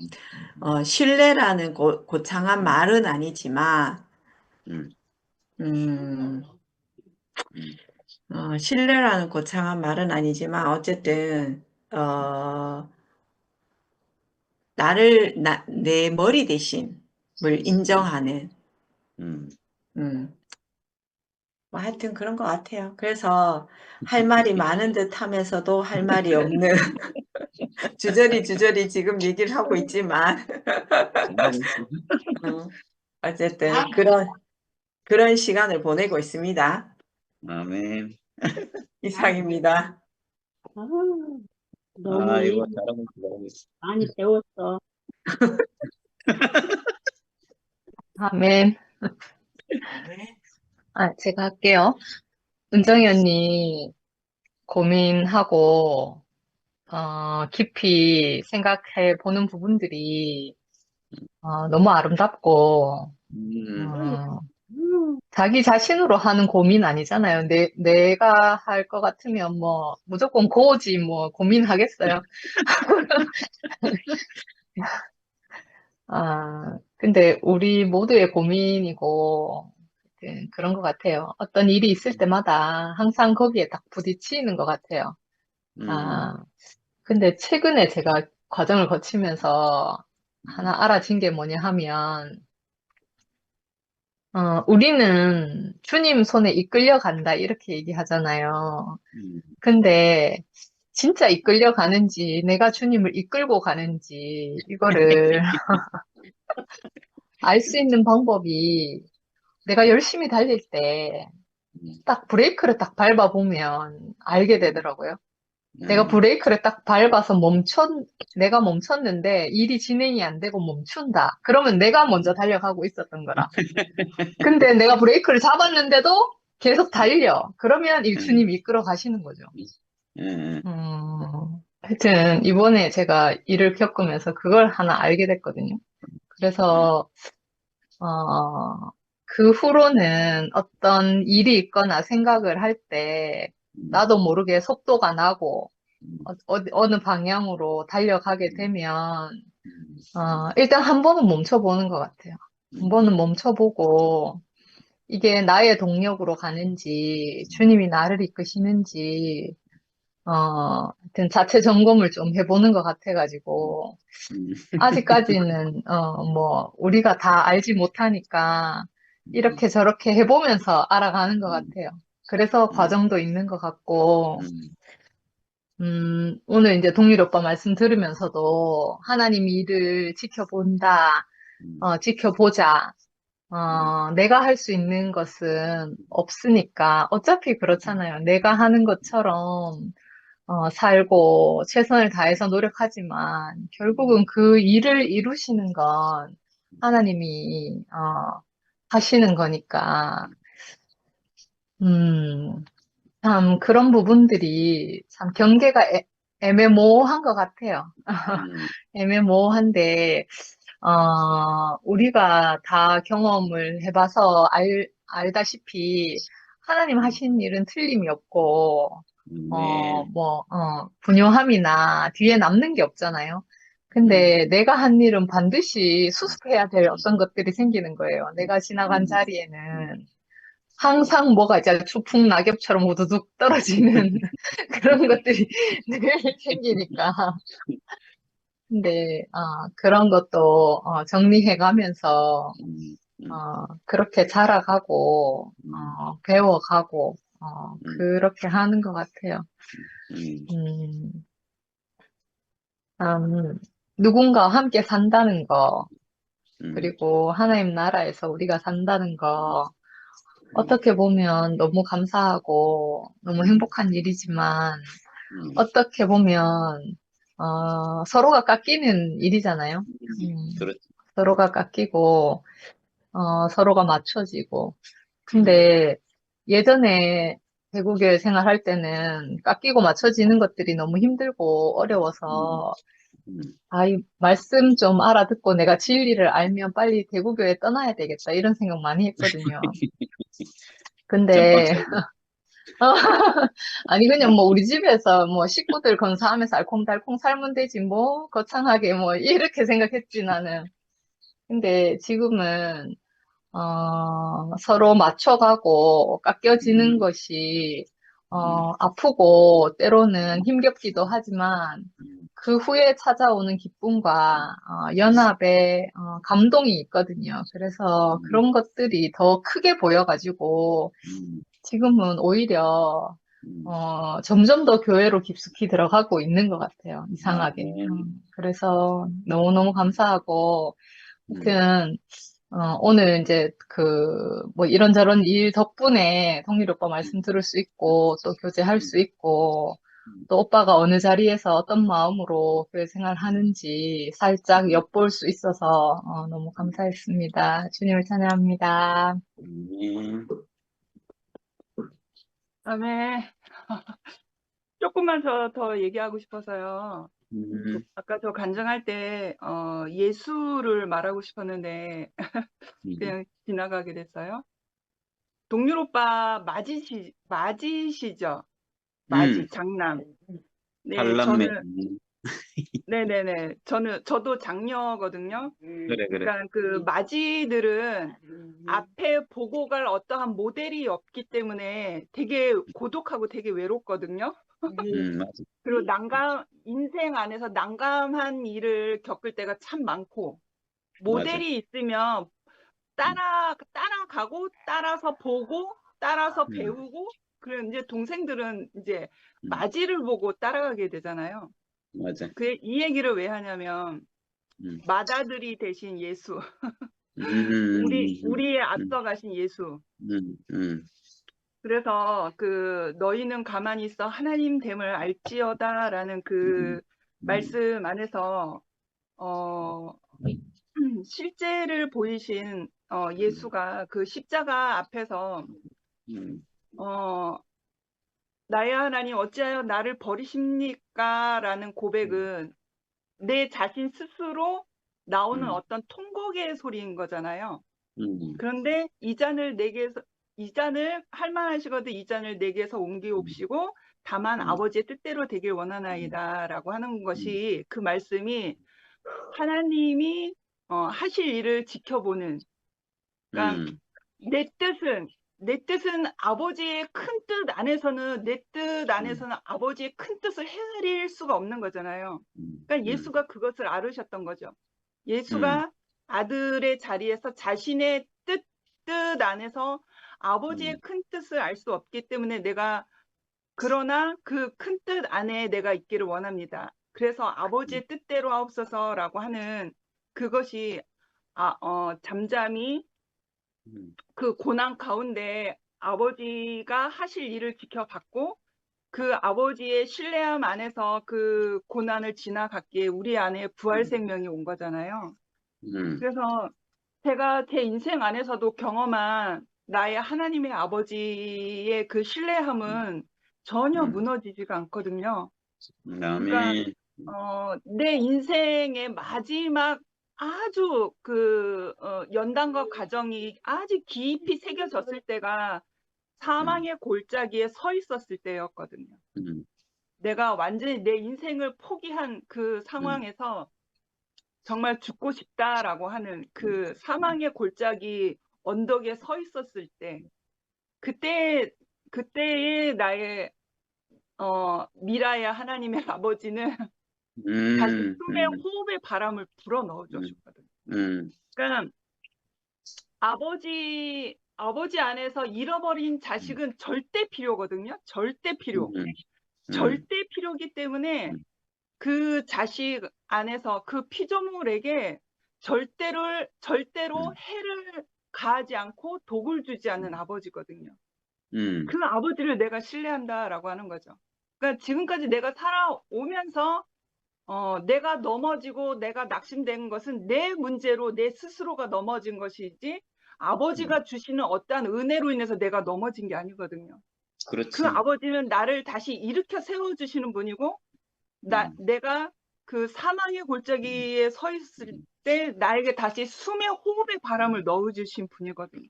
신뢰라는 고창한 말은 아니지만 신뢰라는 거창한 말은 아니지만 어쨌든 내 머리 대신을 인정하는 뭐 하여튼 그런 것 같아요. 그래서 할 말이 많은 듯 하면서도 할 말이 없는 주저리 지금 얘기를 하고 있지만 어쨌든 그런 시간을 보내고 있습니다. 아멘. 이상입니다. 너무 이거 잘하고 있어. 많이 배웠어. 아멘. 제가 할게요. 은정이 언니 고민하고, 깊이 생각해 보는 부분들이, 너무 아름답고, 자기 자신으로 하는 고민 아니잖아요. 내가 할 것 같으면 뭐, 무조건 고지, 뭐, 고민하겠어요. 근데 우리 모두의 고민이고, 그런 것 같아요. 어떤 일이 있을 때마다 항상 거기에 딱 부딪히는 것 같아요. 근데 최근에 제가 과정을 거치면서 하나 알아진 게 뭐냐 하면, 우리는 주님 손에 이끌려 간다, 이렇게 얘기하잖아요. 근데 진짜 이끌려 가는지, 내가 주님을 이끌고 가는지, 이거를 알 수 있는 방법이 내가 열심히 달릴 때 딱 브레이크를 딱 밟아보면 알게 되더라고요. 내가 브레이크를 딱 밟아서 내가 멈췄는데 일이 진행이 안 되고 멈춘다. 그러면 내가 먼저 달려가고 있었던 거라. 근데 내가 브레이크를 잡았는데도 계속 달려. 그러면 주님이 이끌어 가시는 거죠. 하여튼 이번에 제가 일을 겪으면서 그걸 하나 알게 됐거든요. 그래서 그 후로는 어떤 일이 있거나 생각을 할 때 나도 모르게 속도가 나고 어느 방향으로 달려가게 되면 일단 한 번은 멈춰보는 것 같아요. 한 번은 멈춰보고 이게 나의 동력으로 가는지 주님이 나를 이끄시는지 하여튼 자체 점검을 좀 해보는 것 같아가지고 아직까지는 뭐 우리가 다 알지 못하니까 이렇게 저렇게 해보면서 알아가는 것 같아요. 그래서 과정도 있는 것 같고 오늘 이제 동일 오빠 말씀 들으면서도 하나님이 일을 지켜본다, 지켜보자. 내가 할 수 있는 것은 없으니까 어차피 그렇잖아요. 내가 하는 것처럼 살고 최선을 다해서 노력하지만 결국은 그 일을 이루시는 건 하나님이 하시는 거니까 참 그런 부분들이 참 경계가 애매모호한 것 같아요. 애매모호한데 우리가 다 경험을 해봐서 알다시피 하나님 하신 일은 틀림이 없고 분요함이나 뒤에 남는 게 없잖아요. 근데 내가 한 일은 반드시 수습해야 될 어떤 것들이 생기는 거예요. 내가 지나간 자리에는 항상 뭐가 이제 추풍 낙엽처럼 우두둑 떨어지는 그런 것들이 늘 생기니까. 근데 그런 것도 정리해가면서 그렇게 자라가고 배워가고 그렇게 하는 것 같아요. 누군가와 함께 산다는 거, 그리고 하나님 나라에서 우리가 산다는 거, 어떻게 보면 너무 감사하고 너무 행복한 일이지만, 어떻게 보면 서로가 깎이는 일이잖아요. 그렇죠. 서로가 깎이고 서로가 맞춰지고. 근데 예전에 대구교회 생활할 때는 깎이고 맞춰지는 것들이 너무 힘들고 어려워서 이 말씀 좀 알아듣고 내가 진리를 알면 빨리 대구교회 떠나야 되겠다 이런 생각 많이 했거든요. 근데 아니 그냥 뭐 우리 집에서 뭐 식구들 건사하면서 알콩달콩 살면 되지 뭐 거창하게 뭐 이렇게 생각했지 나는. 근데 지금은 서로 맞춰가고 깎여지는 것이 아프고 때로는 힘겹기도 하지만 그 후에 찾아오는 기쁨과 연합의 감동이 있거든요. 그래서 그런 것들이 더 크게 보여가지고 지금은 오히려 점점 더 교회로 깊숙이 들어가고 있는 것 같아요. 이상하게. 그래서 너무너무 감사하고 하여튼 오늘 이제 뭐 이런저런 일 덕분에 동일 오빠 말씀 들을 수 있고 또 교제할 수 있고 또 오빠가 어느 자리에서 어떤 마음으로 교회 생활 하는지 살짝 엿볼 수 있어서 너무 감사했습니다. 주님을 찬양합니다. 다음에 조금만 더 얘기하고 싶어서요. 아까 저 간증할 때 예수를 말하고 싶었는데 그냥 지나가게 됐어요. 동률 오빠 맞이시죠? 맞이 장남. 네, 한남매. 네네네. 저도 장녀거든요. 그래. 그러니까 그 맞이들은 앞에 보고 갈 어떠한 모델이 없기 때문에 되게 고독하고 되게 외롭거든요. 맞아. 그리고 인생 안에서 난감한 일을 겪을 때가 참 많고, 모델이 있으면 따라가고, 따라서 보고, 따라서 배우고, 그리고 이제 동생들은 이제 맞이를 보고 따라가게 되잖아요. 맞아. 이 얘기를 왜 하냐면, 맏아들이 되신 예수, 우리의 앞서가신 예수. 그래서 그 너희는 가만히 있어 하나님 됨을 알지어다라는 그 말씀 안에서 실제를 보이신 예수가 그 십자가 앞에서 나의 하나님 어찌하여 나를 버리십니까? 라는 고백은 내 자신 스스로 나오는 어떤 통곡의 소리인 거잖아요. 그런데 이 잔을 할만하시거든 이 잔을 내게서 옮기옵시고 다만 아버지의 뜻대로 되길 원하나이다 라고 하는 것이 그 말씀이 하나님이 하실 일을 지켜보는, 그러니까 내 뜻은 아버지의 큰 뜻 안에서는 내 뜻 안에서는 아버지의 큰 뜻을 헤아릴 수가 없는 거잖아요. 그러니까 예수가 그것을 알으셨던 거죠. 예수가 아들의 자리에서 자신의 뜻 안에서 아버지의 큰 뜻을 알 수 없기 때문에 그러나 그 큰 뜻 안에 내가 있기를 원합니다. 그래서 아버지의 뜻대로 하옵소서라고 하는 그것이 잠잠히 그 고난 가운데 아버지가 하실 일을 지켜봤고 그 아버지의 신뢰함 안에서 그 고난을 지나갔기에 우리 안에 부활 생명이 온 거잖아요. 그래서 제가 제 인생 안에서도 경험한 나의 하나님의 아버지의 그 신뢰함은 전혀 무너지지가 않거든요. 그러니까 아멘. 내 인생의 마지막 아주 그 연단과 과정이 아주 깊이 새겨졌을 때가 사망의 골짜기에 서 있었을 때였거든요. 내가 완전히 내 인생을 포기한 그 상황에서 정말 죽고 싶다라고 하는 그 사망의 골짜기 언덕에 서 있었을 때, 그때의 나의 미라야 하나님의 아버지는 다시 숨의 호흡의 바람을 불어 넣어 주셨거든요. 그러니까 아버지 안에서 잃어버린 자식은 절대 필요거든요. 절대 필요. 절대 필요기 때문에 그 자식 안에서 그 피조물에게 절대로 해를 가하지 않고 독을 주지 않는 아버지거든요. 그 아버지를 내가 신뢰한다라고 하는 거죠. 그러니까 지금까지 내가 살아오면서 내가 넘어지고 내가 낙심된 것은 내 문제로 내 스스로가 넘어진 것이지 아버지가 주시는 어떠한 은혜로 인해서 내가 넘어진 게 아니거든요. 그렇지. 그 아버지는 나를 다시 일으켜 세워주시는 분이고 내가 그 사망의 골짜기에 서 있을 때 나에게 다시 숨의 호흡의 바람을 넣어주신 분이거든요.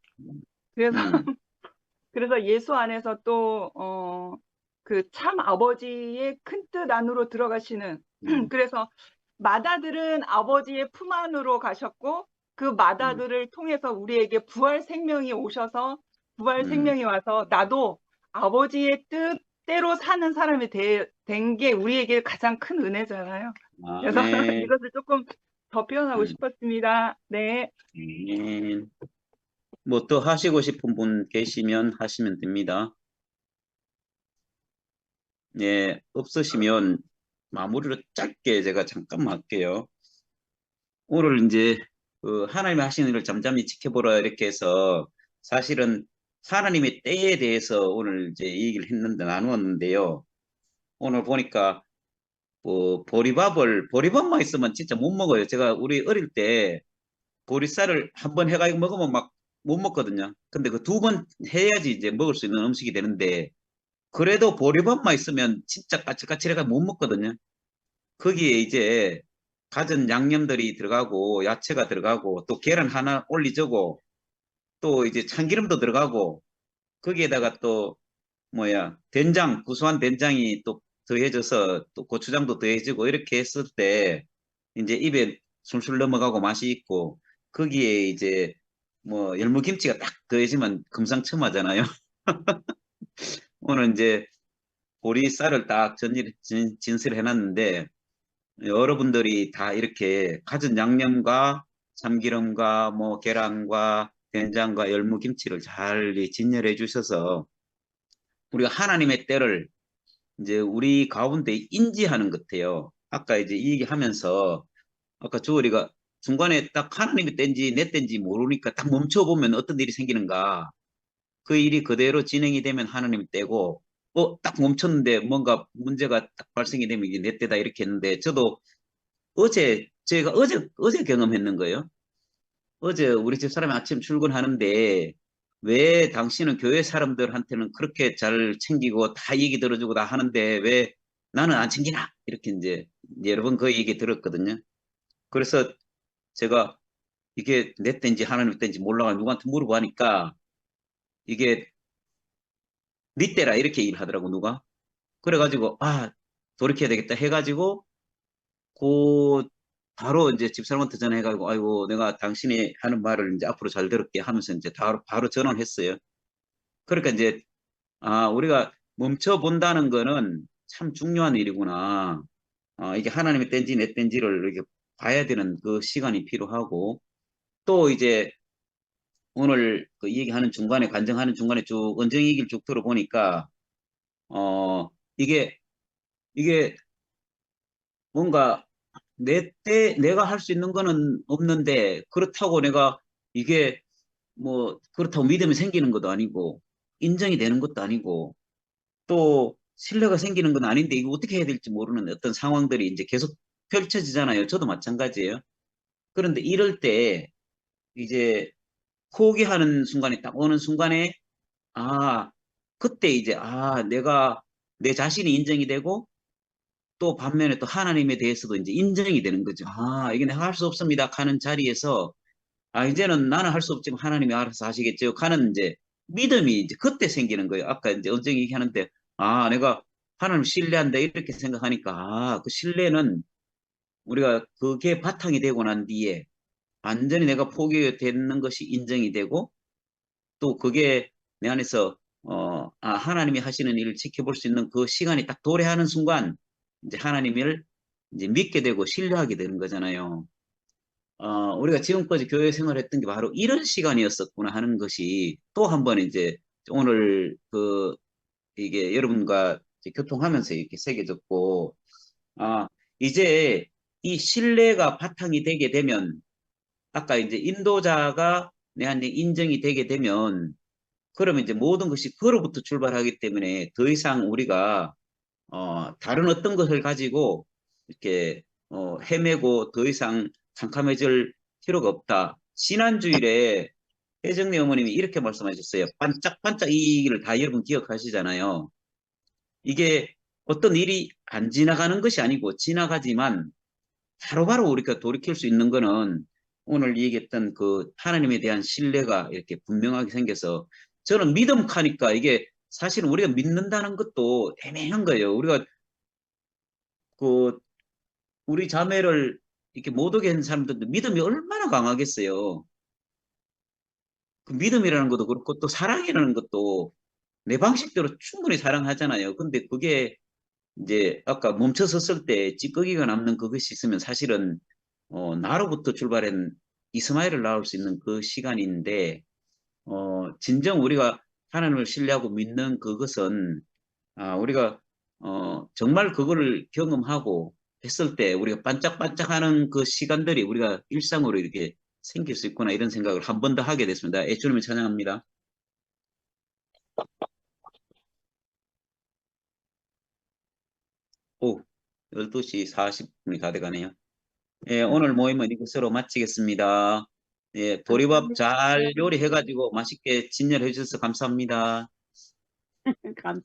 그래서 예수 안에서 또 그 참 아버지의 큰 뜻 안으로 들어가시는 그래서 맏아들은 아버지의 품 안으로 가셨고 그 맏아들을 통해서 우리에게 부활 생명이 오셔서 부활 생명이 와서 나도 아버지의 뜻대로 사는 사람이 된 게 우리에게 가장 큰 은혜잖아요. 그래서 이것을 조금 더 표현하고 싶었습니다. 네. 뭐 또 하시고 싶은 분 계시면 하시면 됩니다. 예, 없으시면 마무리를 짧게 제가 잠깐만 할게요. 오늘 이제 하나님이 하시는 일을 잠잠히 지켜보라 이렇게 해서 사실은 하나님의 때에 대해서 오늘 이제 얘기를 했는데 나누었는데요. 오늘 보니까 보리밥만 있으면 진짜 못 먹어요. 제가 우리 어릴 때 보리쌀을 한 번 해가지고 먹으면 막 못 먹거든요. 근데 그 2번 해야지 이제 먹을 수 있는 음식이 되는데 그래도 보리밥만 있으면 진짜 까칠까칠해가 못 먹거든요. 거기에 이제 갖은 양념들이 들어가고 야채가 들어가고 또 계란 하나 올리주고 또 이제 참기름도 들어가고 거기에다가 또 된장, 구수한 된장이 또 더해져서 또 고추장도 더해지고 이렇게 했을 때 이제 입에 술술 넘어가고 맛이 있고 거기에 이제 열무김치가 딱 더해지면 금상첨화잖아요. 오늘 이제 보리쌀을 딱 진술을 해놨는데 여러분들이 다 이렇게 갖은 양념과 참기름과 계란과 된장과 열무김치를 잘 진열해 주셔서 우리가 하나님의 때를 이제 우리 가운데 인지하는 것 같아요. 아까 이제 이 얘기하면서 아까 주어리가 중간에 딱 하나님의 때인지 내 때인지 모르니까 딱 멈춰보면 어떤 일이 생기는가. 그 일이 그대로 진행이 되면 하나님 때고, 딱 멈췄는데 뭔가 문제가 딱 발생이 되면 이게 내 때다 이렇게 했는데, 저도 제가 어제 경험했는 거예요. 어제 우리 집 사람이 아침 출근하는데, 왜 당신은 교회 사람들한테는 그렇게 잘 챙기고 다 얘기 들어주고 다 하는데 왜 나는 안 챙기나? 이렇게 이제 여러 번 그 얘기 들었거든요. 그래서 제가 이게 내 때인지 하나님 때인지 몰라가 누구한테 물어보니까 이게 네 때라 이렇게 일하더라고 누가. 그래가지고 돌이켜야 되겠다 해가지고 그 바로 이제 집사람한테 전화해가지고 아이고 내가 당신이 하는 말을 이제 앞으로 잘 들을게 하면서 이제 바로 전화를 했어요. 그러니까 이제 우리가 멈춰 본다는 거는 참 중요한 일이구나. 이게 하나님의 땐지 내 땐지를 이렇게 봐야 되는 그 시간이 필요하고 또 이제 오늘 그 얘기하는 중간에 간증하는 중간에 쭉 언쟁 얘기를 쭉 들어보니까 이게 뭔가 내가 할 수 있는 거는 없는데 그렇다고 내가 이게 뭐 그렇다고 믿음이 생기는 것도 아니고 인정이 되는 것도 아니고 또 신뢰가 생기는 건 아닌데 이거 어떻게 해야 될지 모르는 어떤 상황들이 이제 계속 펼쳐지잖아요. 저도 마찬가지예요. 그런데 이럴 때 이제 포기하는 순간이 딱 오는 순간에 그때 이제 내가 내 자신이 인정이 되고 또 반면에 또 하나님에 대해서도 이제 인정이 되는 거죠. 이게 내가 할 수 없습니다. 하는 자리에서 이제는 나는 할 수 없지만 하나님이 알아서 하시겠죠. 하는 이제 믿음이 이제 그때 생기는 거예요. 아까 이제 언쟁 얘기하는데 내가 하나님 신뢰한다 이렇게 생각하니까 그 신뢰는 우리가 그게 바탕이 되고 난 뒤에 완전히 내가 포기되는 것이 인정이 되고 또 그게 내 안에서 하나님이 하시는 일을 지켜볼 수 있는 그 시간이 딱 도래하는 순간 이제 하나님을 이제 믿게 되고 신뢰하게 되는 거잖아요. 우리가 지금까지 교회 생활했던 게 바로 이런 시간이었었구나 하는 것이 또 한 번 이제 오늘 이게 여러분과 이제 교통하면서 이렇게 새겨졌고, 이제 이 신뢰가 바탕이 되게 되면 아까 이제 인도자가 내한테 인정이 되게 되면 그러면 이제 모든 것이 그로부터 출발하기 때문에 더 이상 우리가 다른 어떤 것을 가지고 이렇게 헤매고 더 이상 캄캄해질 필요가 없다. 지난주일에 혜정리 어머님이 이렇게 말씀하셨어요. 반짝반짝 이 일을 다 여러분 기억하시잖아요. 이게 어떤 일이 안 지나가는 것이 아니고 지나가지만 바로바로 우리가 돌이킬 수 있는 거는 오늘 얘기했던 그 하나님에 대한 신뢰가 이렇게 분명하게 생겨서 저는 믿음 하니까 이게 사실은 우리가 믿는다는 것도 애매한 거예요. 우리가 우리 자매를 이렇게 못 오게 한 사람들도 믿음이 얼마나 강하겠어요. 그 믿음이라는 것도 그렇고 또 사랑이라는 것도 내 방식대로 충분히 사랑하잖아요. 근데 그게 이제 아까 멈춰 섰을 때 찌꺼기가 남는 그것이 있으면 사실은 나로부터 출발한 이스마엘을 낳을 수 있는 그 시간인데 진정 우리가 하나님을 신뢰하고 믿는 그것은 우리가 정말 그거를 경험하고 했을 때 우리가 반짝반짝하는 그 시간들이 우리가 일상으로 이렇게 생길 수 있구나 이런 생각을 한 번 더 하게 됐습니다. 주님을 찬양합니다. 12시 40분이 다 돼가네요. 오늘 모임은 이것으로 마치겠습니다. 보리밥 잘 요리해가지고 맛있게 진열해 주셔서 감사합니다. 감사.